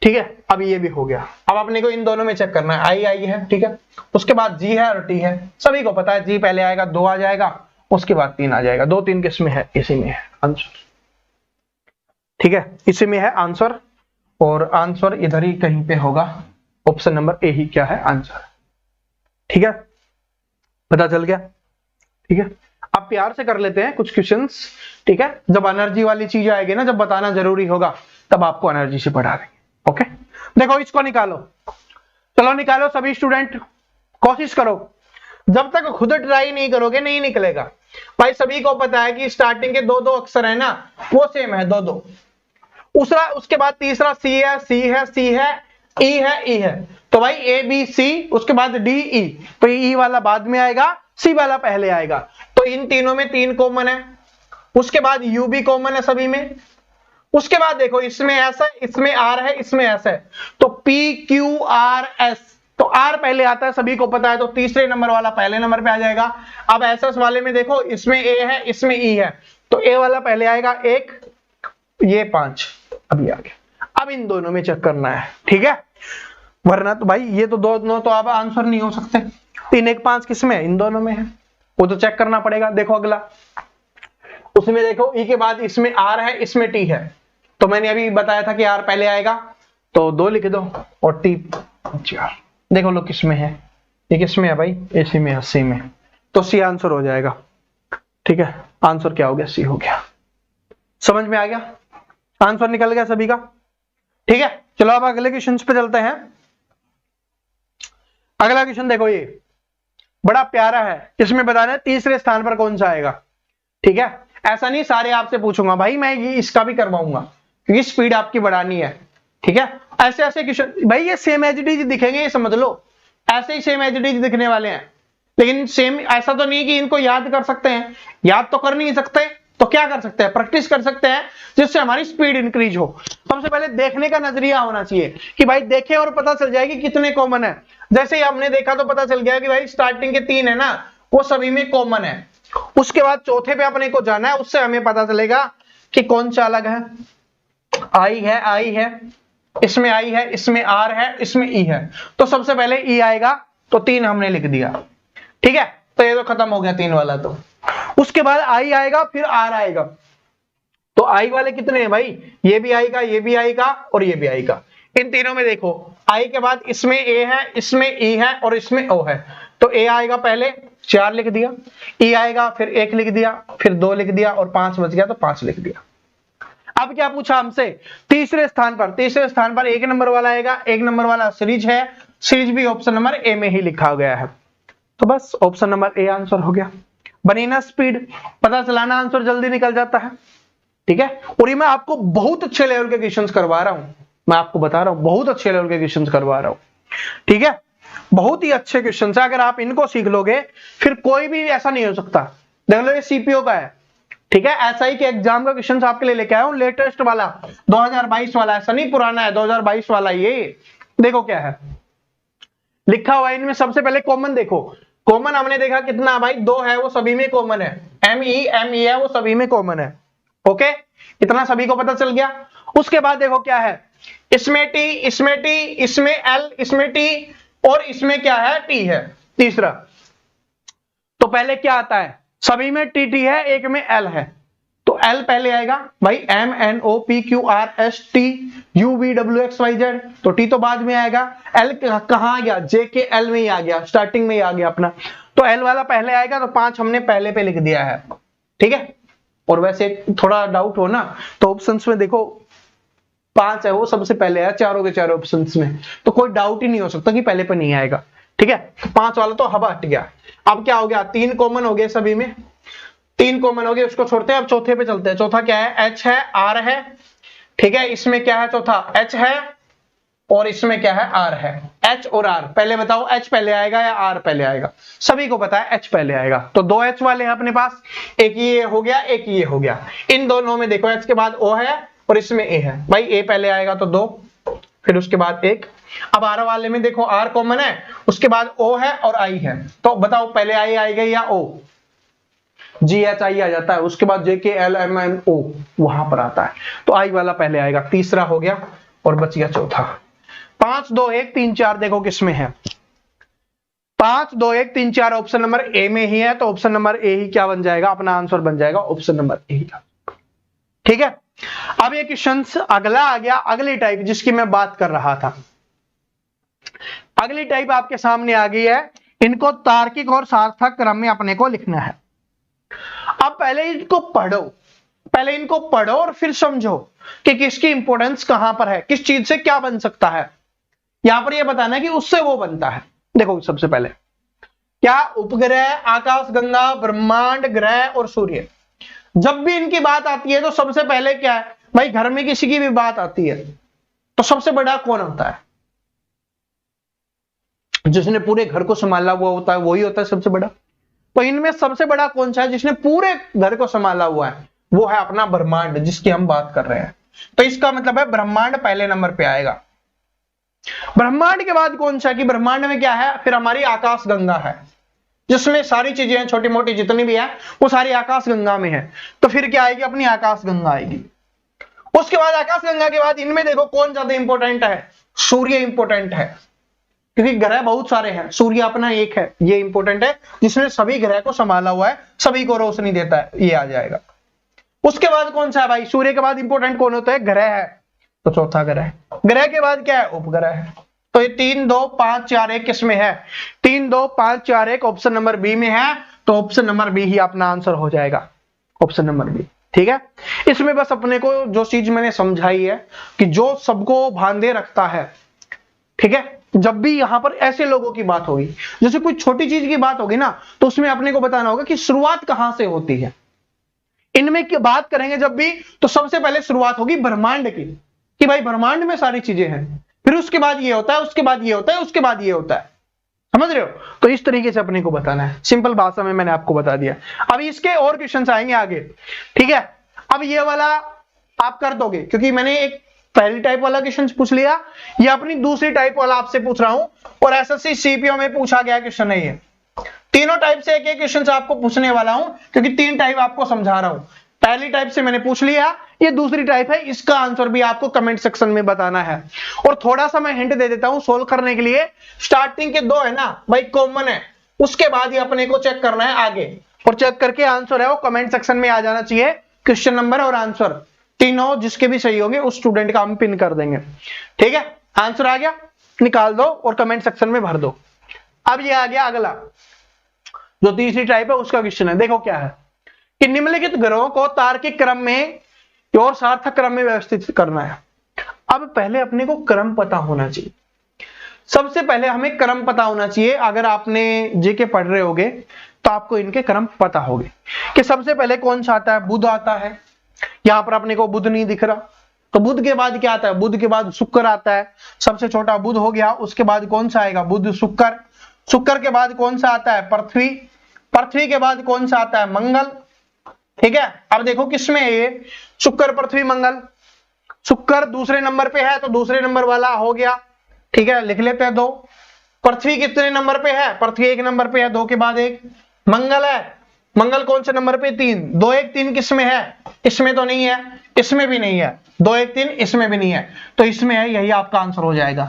ठीक है। अब ये भी हो गया, अब अपने को इन दोनों में चेक करना है, I है, ठीक है, उसके बाद G है और T है, सभी को पता है, G पहले आएगा, 2 आ जाएगा, उसके बाद 3 आ जाएगा, 2 3 किस में है, इसी में है आंसर, ठीक है, इसी में है आंसर, और आंसर इधर ही कहीं पे होगा, ऑप्शन नंबर ए ही क्या है आंसर, ठीक है, पता चल गया, ठीक है। अब प्यार से कर लेते हैं कुछ क्वेश्चंस, ठीक है, जब एनर्जी वाली चीज आएगी ना, जब बताना जरूरी होगा, तब आपको एनर्जी से पढ़ा देंगे। ओके, देखो इसको निकालो, चलो निकालो सभी स्टूडेंट, कोशिश करो, जब तक खुद ट्राई नहीं करोगे नहीं निकलेगा। भाई सभी को पता है कि स्टार्टिंग के 2 अक्षर है ना, वो सेम है, 2 दूसरा, उसके बाद तीसरा C है, C है, C है, E है, E है, तो भाई ABC, उसके बाद DE, तो E वाला बाद में आएगा, C वाला पहले आएगा, तो इन तीनों में 3 कॉमन है, उसके बाद U भी कॉमन है सभी में, उसके बाद देखो इसमें S है, इसमें R है, इसमें S है, तो PQRS, तो R पहले आता है, सभी को पता है, तो तीसरे नंबर वाला पहले नंबर पे आ जाएगा। अब SS वाले में देखो, इसमें A है, इसमें E है, तो A वाला पहले आएगा 1, ये 5, अभी आ गया। अब इन दोनों में चेक करना है, ठीक है, वरना तो भाई ये तो दोनों तो अब आंसर नहीं हो सकते। 3 1 5 किसमें है, इन दोनों में है, वो तो चेक करना पड़ेगा। देखो अगला, उसमें देखो E के बाद इसमें R है, इसमें T है, तो मैंने अभी बताया था कि R पहले आएगा, तो 2 लिख दो, और T 4। देखो लो किसमें है, ये किसमें है भाई, इसी में है, C में, तो C आंसर हो जाएगा, ठीक है, आंसर क्या हो गया, C हो गया। समझ में आ गया, आंसर निकल गया सभी का, ठीक है। चलो अब अगले क्वेश्चन पे चलते हैं। अगला क्वेश्चन देखो, ये बड़ा प्यारा है, इसमें बताना है तीसरे स्थान पर कौन सा आएगा, ठीक है। ऐसा नहीं सारे आपसे पूछूंगा भाई, मैं ये इसका भी करवाऊंगा, क्योंकि स्पीड आपकी बढ़ानी है, ठीक है। ऐसे ऐसे क्वेश्चन भाई, ये सेम एज इट इज दिखेंगे, ये समझ लो, ऐसे ही सेम एज इट इज दिखने वाले हैं, लेकिन सेम ऐसा तो नहीं है कि इनको याद कर सकते हैं, याद तो कर नहीं सकते, तो क्या कर सकते हैं, प्रैक्टिस कर सकते हैं, जिससे हमारी स्पीड इंक्रीज हो। सबसे पहले देखने का नजरिया होना चाहिए कि भाई देखें और पता चल जाए कि कितने कॉमन है। जैसे ही हमने देखा तो पता चल गया कि भाई स्टार्टिंग के 3 है ना, वो सभी में कॉमन है, उसके बाद चौथे पे अपने को जाना है, उससे हमें पता चलेगा कि कौन सा अलग है। I है, इसमें I है, इसमें R है, इसमें E है, तो सबसे पहले E आएगा, तो 3 हमने लिख दिया, ठीक है, तो ये तो खत्म हो गया 3 वाला। तो उसके बाद I आएगा, फिर R आएगा, तो I वाले कितने हैं भाई, ये भी I का, ये भी I का, और ये भी I का। इन तीनों में देखो, I के बाद इसमें A है, इसमें E है, और इसमें O है, तो A आएगा पहले, 4 लिख दिया, E आएगा, फिर 1 लिख दिया, फिर 2 लिख दिया, और 5 बच गया, तो 5 लिख दिया। अब क्या पूछा हमसे, तीसरे स्थान पर 1 नंबर वाला आएगा, 1 नंबर वाला सीरीज है, सीरीज भी ऑप्शन नंबर ए में ही लिखा गया है, तो बस ऑप्शन नंबर ए आंसर हो गया। बनी ना स्पीड, पता चलाना, आंसर जल्दी निकल जाता है, ठीक है। और ये मैं आपको बहुत अच्छे लेवल के क्वेश्चंस करवा रहा हूं, मैं आपको बता रहा हूं, बहुत अच्छे लेवल के क्वेश्चंस करवा रहा हूं, ठीक है, बहुत ही अच्छे क्वेश्चंस है। अगर आप इनको सीख लोगे, फिर कोई भी ऐसा नहीं हो सकता। देख लो, ये सीपीओ का है, ठीक है, एसआई के एग्जाम का क्वेश्चन आपके लिए लेके आया हूं, लेटेस्ट वाला 2022 वाला, ऐसा नहीं पुराना है, 2022 वाला। ये देखो क्या है लिखा हुआ है इनमें। सबसे पहले कॉमन देखो, कॉमन हमने देखा कितना भाई, 2 है, वो सभी में कॉमन है, ME है, वो सभी में कॉमन है, ओके, इतना सभी को पता चल गया। उसके बाद देखो क्या है, इसमें T, इसमें T, इसमें L, इसमें T, और इसमें क्या है, T है तीसरा। तो पहले क्या आता है, सभी में TT है, एक में L है, तो L पहले आएगा भाई, MNOPQRSTUVWXYZ, तो T तो बाद में आएगा। L कहाँ आ गया, JKL में ही आ गया, स्टार्टिंग में ही आ गया अपना, तो L वाला पहले आएगा, तो 5 हमने पहले पे लिख दिया है, ठीक है। और वैसे थोड़ा डाउट हो ना तो ऑप्शंस में देखो 5 है वो सबसे पहले है चारों के चारों ऑप्शंस में, तो कोई डाउट ही नहीं हो सकता कि पहले पे नहीं आएगा, ठीक है। 5 वाला तो हवा हट गया। अब क्या हो गया, 3 कॉमन हो गए सभी में, 3 कॉमन हो गए, उसको छोड़ते हैं। अब चौथे पे चलते हैं। चौथा क्या है, H है, R है, ठीक है। इसमें क्या है, चौथा H है और इसमें क्या है, R है। H और R, पहले बताओ H पहले आएगा या R पहले आएगा? सभी को पता है H पहले आएगा, तो 2 H वाले हैं अपने पास, एक ये हो गया, एक ये हो गया। इन दोनों में देखो H के बाद O है और इसमें A है, भाई A पहले आएगा तो 2, फिर उसके बाद 1। अब R वाले में देखो R कॉमन है, उसके बाद O है और I है, तो बताओ पहले I आएगा या O? GHI आ जाता है, उसके बाद JKLMNO वहां पर आता है, तो I वाला पहले आएगा। तीसरा हो गया और बच गया चौथा। 5 2 1 3 4 देखो किसमें है, 5 2 1 3 4 ऑप्शन नंबर ए में ही है, तो ऑप्शन नंबर ए ही क्या बन जाएगा, अपना आंसर बन जाएगा ऑप्शन नंबर ए, ठीक है। अब ये क्वेश्चन अगला आ गया, अगली टाइप जिसकी मैं बात कर रहा था। अगली टाइप आपके सामने आ गई है, इनको तार्किक और सार्थक क्रम में अपने को लिखना है। अब पहले इनको पढ़ो और फिर समझो कि किसकी इंपॉर्टेंस कहां पर है, किस चीज से क्या बन सकता है। यहां पर यह बताना है कि उससे वो बनता है। देखो सबसे पहले क्या, उपग्रह, आकाशगंगा, ब्रह्मांड, ग्रह और सूर्य, जब भी इनकी बात आती है तो सबसे पहले क्या है भाई, घर में किसी की भी बात आती है तो सबसे बड़ा कौन होता है? जिसने पूरे घर को संभाला हुआ होता है वही होता है सबसे बड़ा। तो इनमें सबसे बड़ा कौन सा है जिसने पूरे घर को संभाला हुआ है? वो है अपना ब्रह्मांड, जिसकी हम बात कर रहे हैं। तो इसका मतलब है ब्रह्मांड पहले नंबर पे आएगा। ब्रह्मांड के बाद कौन सा है कि ब्रह्मांड में क्या है, फिर हमारी आकाशगंगा है, जिसमें सारी चीजें हैं, छोटी मोटी जितनी भी है वो सारी आकाशगंगा में है। तो फिर क्या आएगी, अपनी आकाशगंगा आएगी। उसके बाद आकाशगंगा के बाद इनमें देखो कौन ज्यादा इंपॉर्टेंट है, सूर्य इंपॉर्टेंट है, क्योंकि ग्रह बहुत सारे हैं, सूर्य अपना एक है, ये इंपॉर्टेंट है, जिसने सभी ग्रह को संभाला हुआ है, सभी को रोशनी देता है, ये आ जाएगा। उसके बाद कौन सा है भाई, सूर्य के बाद इंपॉर्टेंट कौन होता है, ग्रह है, तो चौथा ग्रह। ग्रह के बाद क्या है, उपग्रह है। तो ये 3 2 5 4 1 किसमें है, 3 2 5 4 1 ऑप्शन नंबर बी में है, तो ऑप्शन नंबर बी ही अपना आंसर हो जाएगा, ऑप्शन नंबर बी, ठीक है। इसमें बस अपने को जो चीज मैंने समझाई है कि जो सबको बांधे रखता है, ठीक है, जब भी यहां पर ऐसे लोगों की बात होगी, जैसे कोई छोटी चीज की बात होगी ना, तो उसमें अपने को बताना होगा कि शुरुआत कहां से होती है। इनमें की बात करेंगे जब भी, तो सबसे पहले शुरुआत होगी ब्रह्मांड की, कि भाई ब्रह्मांड में सारी चीजें हैं, फिर उसके बाद ये होता है, उसके बाद ये होता है, उसके बाद ये होता है, समझ रहे हो। तो इस तरीके से अपने को बताना है, सिंपल भाषा में मैंने आपको बता दिया। अब इसके और क्वेश्चंस आएंगे आगे, ठीक है। अब ये वाला आप कर दोगे, क्योंकि मैंने एक पहली टाइप वाला क्वेश्चन पूछ लिया, ये अपनी दूसरी टाइप वाला आपसे पूछ रहा हूं, और एसएससी सीपीओ में पूछा गया क्वेश्चन है ये। तीनों टाइप से एक एक क्वेश्चन आपको पूछने वाला हूं, क्योंकि 3 टाइप आपको समझा रहा हूं। पहली टाइप से मैंने पूछ लिया, ये दूसरी टाइप है, इसका आंसर भी आपको कमेंट सेक्शन में बताना है। और थोड़ा सा मैं हिंट दे देता हूं सोल्व करने के लिए, स्टार्टिंग के 2 है ना भाई कॉमन है, उसके बाद ही अपने को चेक करना है आगे, और चेक करके आंसर है वो कमेंट सेक्शन में आ जाना चाहिए, क्वेश्चन नंबर और आंसर तीनों जिसके भी सही होंगे उस स्टूडेंट का हम पिन कर देंगे, ठीक है। आंसर आ गया, निकाल दो और कमेंट सेक्शन में भर दो। अब ये आ गया अगला, जो तीसरी टाइप है उसका क्वेश्चन है। देखो क्या है कि निम्नलिखित ग्रहों को तार्किक क्रम में और सार्थक क्रम में व्यवस्थित करना है। अब पहले अपने को क्रम पता होना चाहिए, सबसे पहले हमें क्रम पता होना चाहिए। अगर आपने जीके पढ़ रहे होगे तो आपको इनके क्रम पता होंगे कि सबसे पहले कौन सा आता है, बुध आता है। यहां पर अपने को बुध नहीं दिख रहा, तो बुध के बाद क्या आता है, बुध के बाद शुक्र आता है, सबसे छोटा बुध हो गया। उसके बाद कौन सा आएगा, बुध शुक्र। शुक्र के बाद कौन सा आता है, पृथ्वी। पृथ्वी के बाद कौन सा आता है, मंगल, ठीक है। अब देखो किसमें है ये, शुक्र पृथ्वी मंगल। शुक्र दूसरे नंबर पे है, तो दूसरे नंबर वाला हो गया, ठीक है, लिख लेते हैं 2। पृथ्वी कितने नंबर पे है, पृथ्वी 1 नंबर पे है, 2 के बाद 1। मंगल है, मंगल कौन से नंबर पे, 3। 2 1 3 किसमें है, इसमें तो नहीं है, इसमें भी नहीं है, 2 1 3 इसमें भी नहीं है, तो इसमें है, यही आपका आंसर हो जाएगा,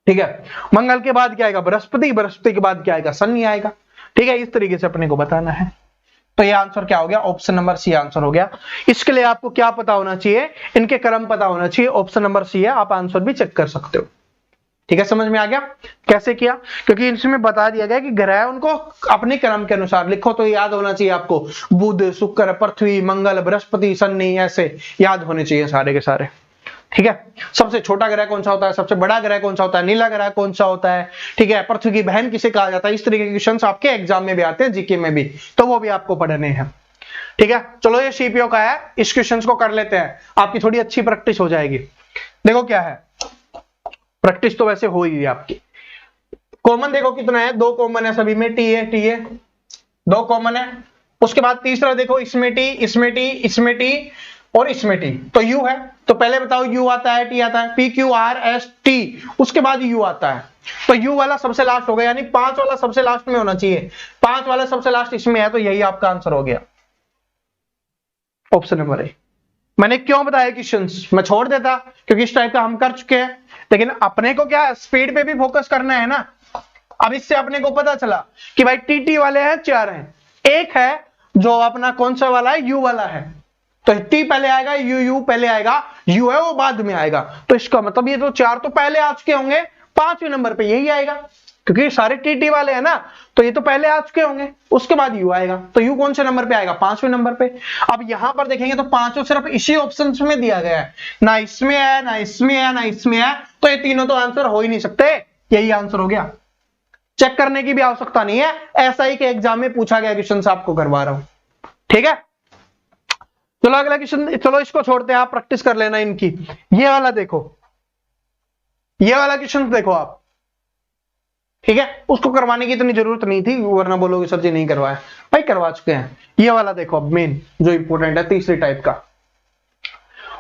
ठीक है। मंगल के बाद क्या आएगा, बृहस्पति। बृहस्पति के बाद क्या आएगा, शनि आएगा, ठीक है। इस तरीके से अपने को बताना है, तो ये आंसर क्या हो गया, ऑप्शन नंबर सी आंसर हो गया। इसके लिए आपको क्या पता होना चाहिए, इनके क्रम पता होना चाहिए, ऑप्शन नंबर सी है, आप आंसर भी चेक कर सकते हो। ठीक है, समझ में आ गया कैसे किया, क्योंकि इसमें बता दिया गया कि ग्रह उनको अपने क्रम के अनुसार लिखो, तो याद होना चाहिए आपको, बुध, शुक्र, पृथ्वी, मंगल, बृहस्पति, शनि, ऐसे याद होने चाहिए सारे के सारे। ठीक है, सबसे छोटा ग्रह कौन सा होता है, सबसे बड़ा ग्रह कौन सा होता है, नीला ग्रह कौन सा होता है, ठीक है, पृथ्वी की बहन किसे कहा जाता है, इस तरीके के क्वेश्चंस आपके एग्जाम में भी आते हैं, जीके में भी, तो वो भी आपको पढ़ने हैं। ठीक है, चलो ये सीपीओ का है, इस क्वेश्चंस को कर लेते हैं, आपकी थोड़ी अच्छी प्रैक्टिस हो जाएगी। देखो क्या है, प्रैक्टिस तो वैसे हो ही है आपकी। कॉमन देखो कितना है, 2 कॉमन है सभी में, टी है 2 कॉमन है। उसके बाद तीसरा देखो, इसमें टी, इसमें टी, इसमें टी और इसमें टी, तो यू है, तो पहले बताओ यू आता है, टी आता है, P Q R S T, उसके बाद यू आता है, तो यू वाला सबसे लास्ट हो गया, यानी 5 वाला सबसे लास्ट में होना चाहिए, 5 वाला सबसे लास्ट इसमें है, तो यही आपका आंसर हो गया, ऑप्शन नंबर ए। मैंने क्यों बताया क्वेश्चंस, मैं छोड़ देता क्योंकि इस टाइप का हम कर चुके हैं, लेकिन अपने को क्या स्पीड पे भी फोकस करना है ना। अब इससे अपने को पता चला कि भाई टीटी वाले हैं 4 हैं, एक है जो अपना कौन सा वाला है, यू वाला है, तो टी पहले आएगा, यू पहले आएगा, यू है वो बाद में आएगा, तो इसका मतलब ये तो 4 तो पहले आ चुके होंगे, 5वें नंबर पे यही आएगा, क्योंकि सारे टीटी वाले हैं ना, तो ये तो पहले आ चुके होंगे, उसके बाद यू आएगा, तो यू कौन से नंबर पे आएगा, 5वें नंबर पे। अब यहां पर देखेंगे तो 5 सिर्फ इसी ऑप्शन में दिया गया है, ना इसमें है, ना इसमें है, ना इसमें है, तो ये तीनों तो आंसर हो ही नहीं सकते, यही आंसर हो गया, चेक करने की भी आवश्यकता नहीं है, ऐसा ही के एग्जाम में पूछा गया क्वेश्चन आपको करवा रहा हूं। ठीक है, चलो अगला क्वेश्चन, चलो इसको छोड़ते हैं, आप प्रैक्टिस कर लेना इनकी। ये वाला देखो, ये वाला क्वेश्चन देखो आप, ठीक है, उसको करवाने की इतनी जरूरत नहीं थी, वरना बोलोगे सर जी नहीं करवाया, भाई करवा चुके हैं। ये वाला देखो अब मेन जो इंपोर्टेंट है, तीसरी टाइप का,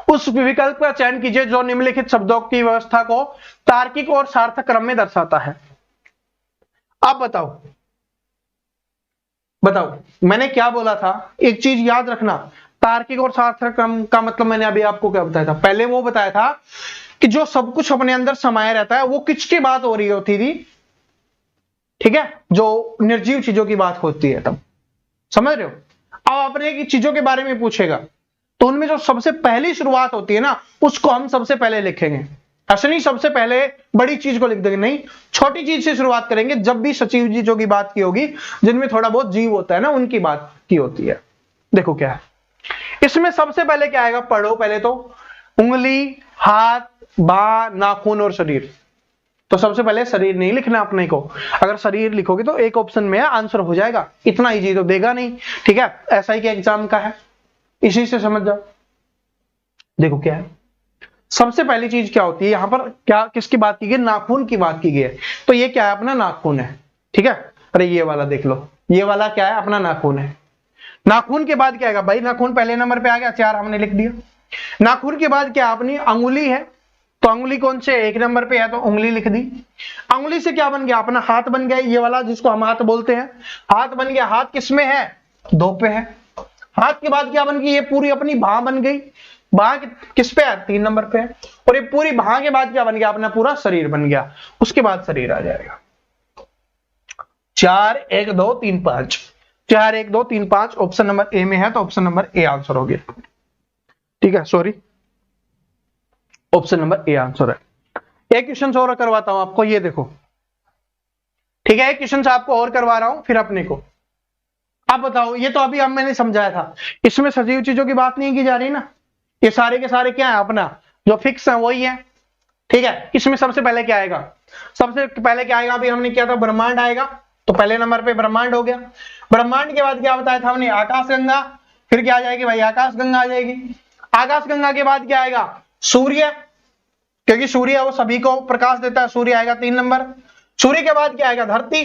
उस विकल्प का चयन कीजिए जो निम्नलिखित शब्दों की व्यवस्था को तार्किक और सार्थक क्रम में दर्शाता है। आप बताओ मैंने क्या बोला था, एक चीज याद रखना, तार्किक और सार्थक क्रम का मतलब मैंने अभी आपको क्या बताया था, पहले वो बताया था कि जो सब कुछ अपने अंदर समाया रहता है वो किसकी बात हो रही होती थी, ठीक है, जो निर्जीव चीजों की बात होती है, तब समझ रहे हो। अब अपने की चीजों के बारे में पूछेगा तो उनमें जो सबसे पहली शुरुआत होती है ना, उसको हम सबसे पहले लिखेंगे, ऐसे नहीं सबसे पहले बड़ी चीज को लिख देंगे, नहीं, छोटी चीज से शुरुआत करेंगे, जब भी सचिव चीजों की बात की होगी, जिनमें थोड़ा बहुत जीव होता है ना, उनकी बात की होती है। देखो क्या है इसमें, सबसे पहले क्या आएगा, पढ़ो पहले तो, उंगली, हाथ, बाह, नाखून और शरीर, तो सबसे पहले शरीर नहीं लिखना अपने को, अगर शरीर लिखोगे तो एक ऑप्शन में आंसर हो जाएगा, इतना इजी तो देगा नहीं, ठीक है, ऐसा ही कि एग्जाम का है, इसी से समझ जाओ। देखो क्या है, सबसे पहली चीज क्या होती है, यहां पर क्या किसकी बात की गई, नाखून की बात की गई है, तो ये क्या है, अपना नाखून है, ठीक है, अरे ये वाला देख लो, ये वाला क्या है, अपना नाखून है। नाखून के बाद क्या आएगा, भाई नाखून पहले नंबर पे आ गया, 4 हमने लिख दिया। नाखून के बाद क्या, अपनी अंगुली है, तो अंगुली कौन से 1 नंबर पे है, तो उंगली लिख दी। अंगुली से क्या बन गया, अपना हाथ बन गया, ये वाला जिसको हम हाथ बोलते हैं, हाथ बन गया, हाथ किसमें है, 2 पे है। हाथ के बाद क्या बन गई, ये पूरी अपनी बाह बन गई, बाह किस पे है, 3 नंबर पे है, और ये पूरी बाह के बाद क्या बन गया, अपना पूरा शरीर बन गया, उसके बाद शरीर आ जाएगा। 4 1 2 3 5, 4 1 2 3 5 ऑप्शन नंबर ए में है, तो ऑप्शन नंबर ए आंसर हो गया, ठीक है, sorry option number A answer है। एक क्वेश्चन और करवाता हूं आपको, ये देखो, ठीक है, एक क्वेश्चन आपको और करवा रहा हूं, फिर अपने को आप बताओ, ये तो अभी हम मैंने समझाया था, इसमें सजीव चीजों की बात नहीं की जा रही ना, ये सारे के सारे क्या है, अपना जो फिक्स है वही है, ठीक है। इसमें सबसे पहले क्या आएगा, सबसे पहले क्या आएगा, अभी हमने किया था ब्रह्मांड आएगा, तो पहले नंबर पे ब्रह्मांड हो गया। ब्रह्मांड के बाद क्या बताया था हमने, आकाश गंगा, फिर क्या आ जाएगी भाई, आकाश गंगा आ जाएगी। आकाश गंगा के बाद क्या आएगा, सूर्य, क्योंकि सूर्य वो सभी को प्रकाश देता है, सूर्य आएगा 3 नंबर। सूर्य के बाद क्या आएगा, धरती,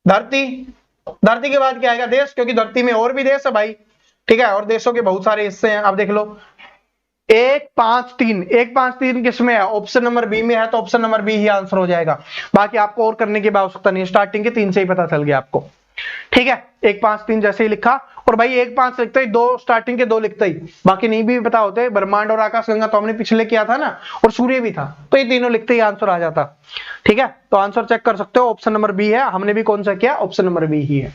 धरती के बाद क्या आएगा, देश, क्योंकि धरती में और भी देश है भाई, ठीक है, और देशों के बहुत सारे हिस्से हैं। अब देख लो 1 5 3, 1 5 3 किसमें है, ऑप्शन नंबर बी में है, तो ऑप्शन नंबर बी ही आंसर हो जाएगा, बाकी आपको और करने की आवश्यकता नहीं है, स्टार्टिंग के 3 से ही पता चल गया आपको, ठीक है। 1 5 3 जैसे ही लिखा, और भाई 1 5 लिखते ही 2 स्टार्टिंग के 2 लिखते ही, बाकी नहीं भी पता होते, ब्रह्मांड और आकाश गंगा तो हमने पिछले किया था ना, और सूर्य भी था, तो ये तीनों लिखते ही आंसर आ जाता, ठीक है। तो आंसर चेक कर सकते हो, ऑप्शन नंबर बी है, हमने भी कौन सा किया, ऑप्शन नंबर बी ही है,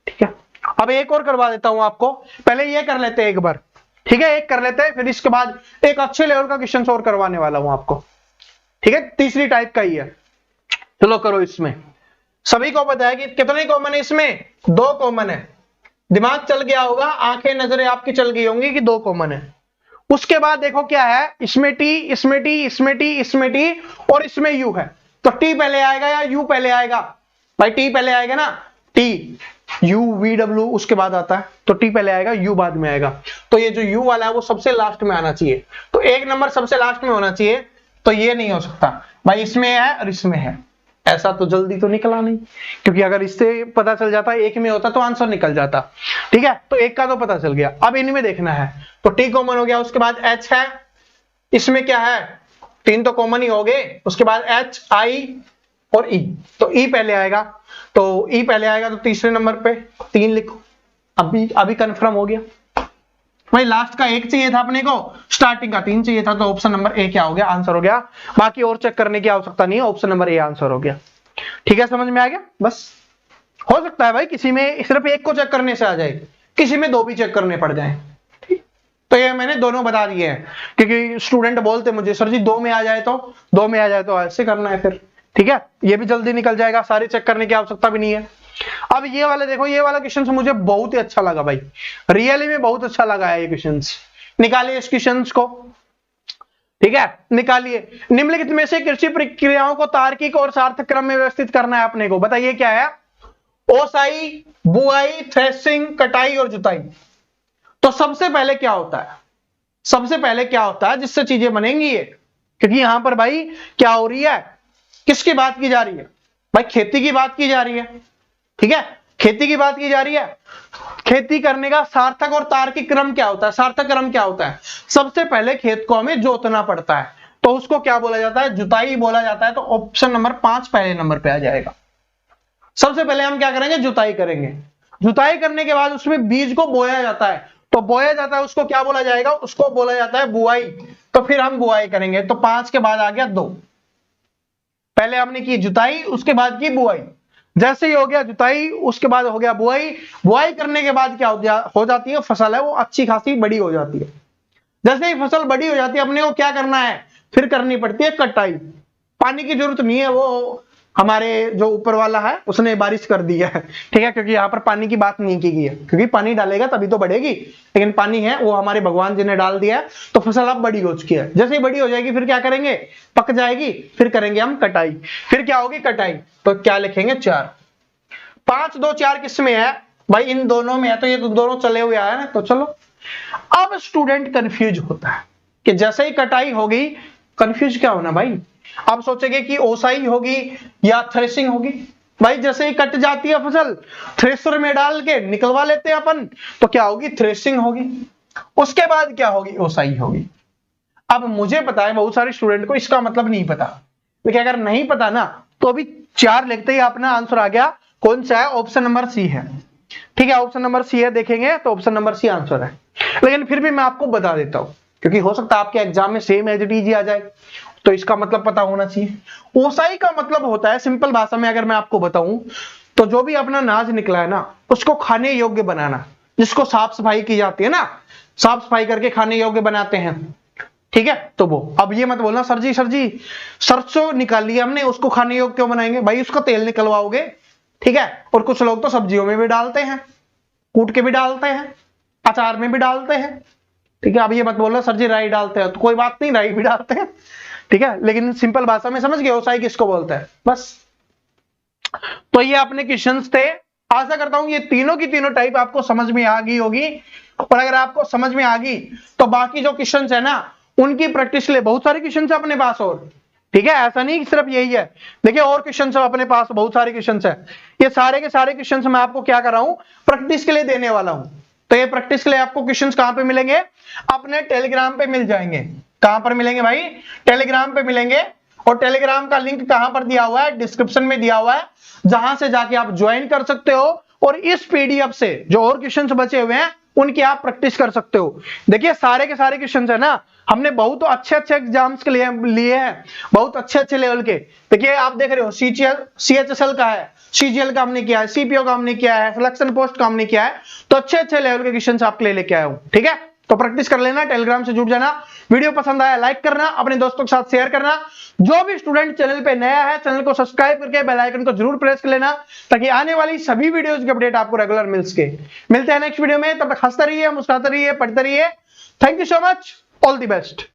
ठीक है। अब एक और करवा देता हूं आपको, पहले ये कर लेते हैं एक बार, ठीक है, एक कर लेते हैं, फिर इसके बाद एक अच्छे लेवल का क्वेश्चन और करवाने वाला हूं आपको, ठीक है, तीसरी टाइप का ही है। चलो करो। इसमें सभी को पता है कि कितने कॉमन है, इसमें 2 कॉमन है। दिमाग चल गया होगा, आंखें नजरें आपकी चल गई होंगी कि 2 कॉमन है। उसके बाद देखो क्या है, इसमें टी, इसमें टी, इसमें टी, इसमें टी और इसमें यू है, तो टी पहले आएगा या यू पहले आएगा? भाई टी पहले आएगा ना, टी यू वी डब्ल्यू उसके बाद आता है, तो टी पहले आएगा, यू बाद में आएगा। तो ये जो यू वाला है वो सबसे लास्ट में आना चाहिए, तो 1 नंबर सबसे लास्ट में होना चाहिए, तो ये नहीं हो सकता भाई, इसमें है और इसमें है, ऐसा तो जल्दी तो निकला नहीं, क्योंकि अगर इससे पता चल जाता एक में होता तो आंसर निकल जाता, ठीक है। तो एक का तो पता चल गया, अब इनमें देखना है, तो टी कॉमन हो गया, उसके बाद एच है, इसमें क्या है, 3 तो कॉमन ही हो गए, उसके बाद एच, आई और ई, तो ई पहले आएगा, तो ई पहले आएगा, तो तीसरे नंबर पे 3 लिखो। अभी कंफर्म हो गया भाई, लास्ट का 1 चाहिए था अपने को, स्टार्टिंग का 3 चाहिए था, तो ऑप्शन नंबर ए क्या हो गया, आंसर हो गया। बाकी और चेक करने की आवश्यकता नहीं है, ऑप्शन नंबर ए आंसर हो गया, ठीक है, समझ में आ गया। बस हो सकता है भाई किसी में सिर्फ 1 को चेक करने से आ जाए, किसी में 2 भी चेक करने पड़ जाए, तो ये मैंने दोनों बता दिए हैं, क्योंकि स्टूडेंट बोलते मुझे सर जी 2 में आ जाए तो, 2 में आ जाए तो ऐसे करना है फिर, ठीक है, ये भी जल्दी निकल जाएगा, सारे चेक करने की आवश्यकता भी नहीं है। अब ये वाले देखो, ये वाला क्वेश्चन मुझे बहुत ही अच्छा लगा भाई, रियली में बहुत अच्छा लगा है ये क्वेश्चन। निकालिए इस क्वेश्चन को, ठीक है, निकालिए। निम्नलिखित में से कृषि प्रक्रियाओं को तार्किक और सार्थक क्रम में व्यवस्थित करना है अपने को, बताइए क्या है, ओसाई, बुआई, थ्रेसिंग, कटाई और जुताई। तो सबसे पहले क्या होता है, सबसे पहले क्या होता है जिससे चीजें बनेंगी ये, क्योंकि यहां पर भाई क्या हो रही है, किसकी बात की जा रही है भाई, खेती की बात की जा रही है, ठीक है, खेती की बात की जा रही है। खेती करने का सार्थक और तार्किक क्रम क्या होता है, सार्थक क्रम क्या होता है, सबसे पहले खेत को हमें जोतना पड़ता है, तो उसको क्या बोला जाता है, जुताई बोला जाता है। तो ऑप्शन नंबर 5 पहले नंबर पे आ जाएगा। सबसे पहले हम क्या करेंगे, जुताई करेंगे, जुताई करने के बाद उसमें बीज को बोया जाता है, तो बोया जाता है उसको क्या बोला जाएगा, उसको बोला जाता है बुआई, तो फिर हम बुआई करेंगे। तो 5 के बाद आ गया 2, पहले हमने की जुताई, उसके बाद की बुआई, जैसे ही हो गया जुताई उसके बाद हो गया बुआई, बुआई करने के बाद क्या हो जाती है, फसल है वो अच्छी खासी बड़ी हो जाती है। जैसे ही फसल बड़ी हो जाती है अपने को क्या करना है, फिर करनी पड़ती है कटाई। पानी की जरूरत नहीं है, वो हमारे जो ऊपर वाला है उसने बारिश कर दी है, ठीक है, क्योंकि यहाँ पर पानी की बात नहीं की गई है, क्योंकि पानी डालेगा तभी तो बढ़ेगी, लेकिन पानी है वो हमारे भगवान जी ने डाल दिया है, तो फसल अब बड़ी हो चुकी है। जैसे ही बड़ी हो जाएगी फिर क्या करेंगे, पक जाएगी, फिर करेंगे हम कटाई, फिर क्या होगी कटाई, तो क्या लिखेंगे 4, 5, 2, 4 किस में है भाई, इन दोनों में है, तो ये तो दोनों चले हुए आए ना, तो चलो। अब स्टूडेंट कंफ्यूज होता है कि जैसे ही कटाई होगी, कंफ्यूज क्या होना भाई, अब सोचेंगे कि ओसाई होगी या थ्रेसिंग होगी। भाई जैसे ही कट जाती है फसल, थ्रेसर में डाल के निकलवा लेते हैं अपन, तो क्या होगी, थ्रेसिंग होगी, उसके बाद क्या होगी, ओसाई होगी। अब मुझे पता है बहुत सारे स्टूडेंट को इसका मतलब नहीं पता, लेकिन अगर नहीं पता ना तो अभी 4 लिखते ही अपना आंसर आ गया, कौन सा है, ऑप्शन नंबर सी है, ठीक है, ऑप्शन नंबर सी है, देखेंगे तो ऑप्शन नंबर सी आंसर है। लेकिन फिर भी मैं आपको बता देता हूं, क्योंकि हो सकता है आपके एग्जाम में सेम एज इट इज आ जाए, तो इसका मतलब पता होना चाहिए। ओसाई का मतलब होता है, सिंपल भाषा में अगर मैं आपको बताऊं, तो जो भी अपना अनाज निकला है ना उसको खाने योग्य बनाना, जिसको साफ सफाई की जाती है ना, साफ सफाई करके खाने योग्य बनाते हैं, ठीक है। तो वो अब ये मत बोलना सर जी सरसों निकाल लिया हमने, उसको खाने योग्य क्यों बनाएंगे, भाई उसका तेल निकलवाओगे, ठीक है। और कुछ लोग तो सब्जियों में भी डालते हैं, कूट के भी डालते हैं, अचार में भी डालते हैं, ठीक है। अब ये मत बोलना सर जी राई डालते हैं, तो कोई बात नहीं, राई भी डालते हैं, ठीक है, लेकिन सिंपल भाषा में समझ गए ओसाई किसको बोलते हैं, बस। तो ये अपने क्वेश्चंस थे, आशा करता हूं ये तीनों की तीनों टाइप आपको समझ में आ गई होगी। और अगर आपको समझ में आ गई तो बाकी जो क्वेश्चंस है ना उनकी प्रैक्टिस के लिए बहुत सारे क्वेश्चंस है अपने पास, और ठीक है, ऐसा नहीं कि सिर्फ यही है, देखिए और क्वेश्चंस है अपने पास, बहुत सारे क्वेश्चंस है। ये सारे के सारे क्वेश्चंस मैं आपको क्या कर रहा हूं, प्रैक्टिस के लिए देने वाला हूं। तो ये प्रैक्टिस के लिए आपको क्वेश्चंस कहां पे मिलेंगे, अपने टेलीग्राम पे मिल जाएंगे। कहां पर मिलेंगे भाई, टेलीग्राम पे मिलेंगे। और टेलीग्राम का लिंक कहां पर दिया हुआ है, डिस्क्रिप्शन में दिया हुआ है, जहां से जाके आप ज्वाइन कर सकते हो और इस पीडीएफ से जो और क्वेश्चंस बचे हुए हैं उनकी आप प्रैक्टिस कर सकते हो। देखिए सारे के सारे क्वेश्चंस है ना हमने बहुत अच्छे एग्जाम्स के लिए लिए हैं, बहुत अच्छे लेवल के। देखिए आप देख रहे हो CHSL का है, सीजीएल का हमने किया है, सीपीओ का हमने किया है, सिलेक्शन पोस्ट का हमने किया है। तो अच्छे लेवल के क्वेश्चन आपके लिए लेके आया हूं, ठीक है। तो प्रैक्टिस कर लेना, टेलीग्राम से जुड़ जाना। वीडियो पसंद आया लाइक करना, अपने दोस्तों के साथ शेयर करना। जो भी स्टूडेंट चैनल पे नया है, चैनल को सब्सक्राइब करके बेल आइकन को जरूर प्रेस कर लेना, ताकि आने वाली सभी वीडियोस की अपडेट आपको रेगुलर मिल सके। मिलते हैं नेक्स्ट वीडियो में, तब तक हंसते रहिए, मुस्कुराते रहिए, पढ़ते रहिए। Thank you so much, all the best.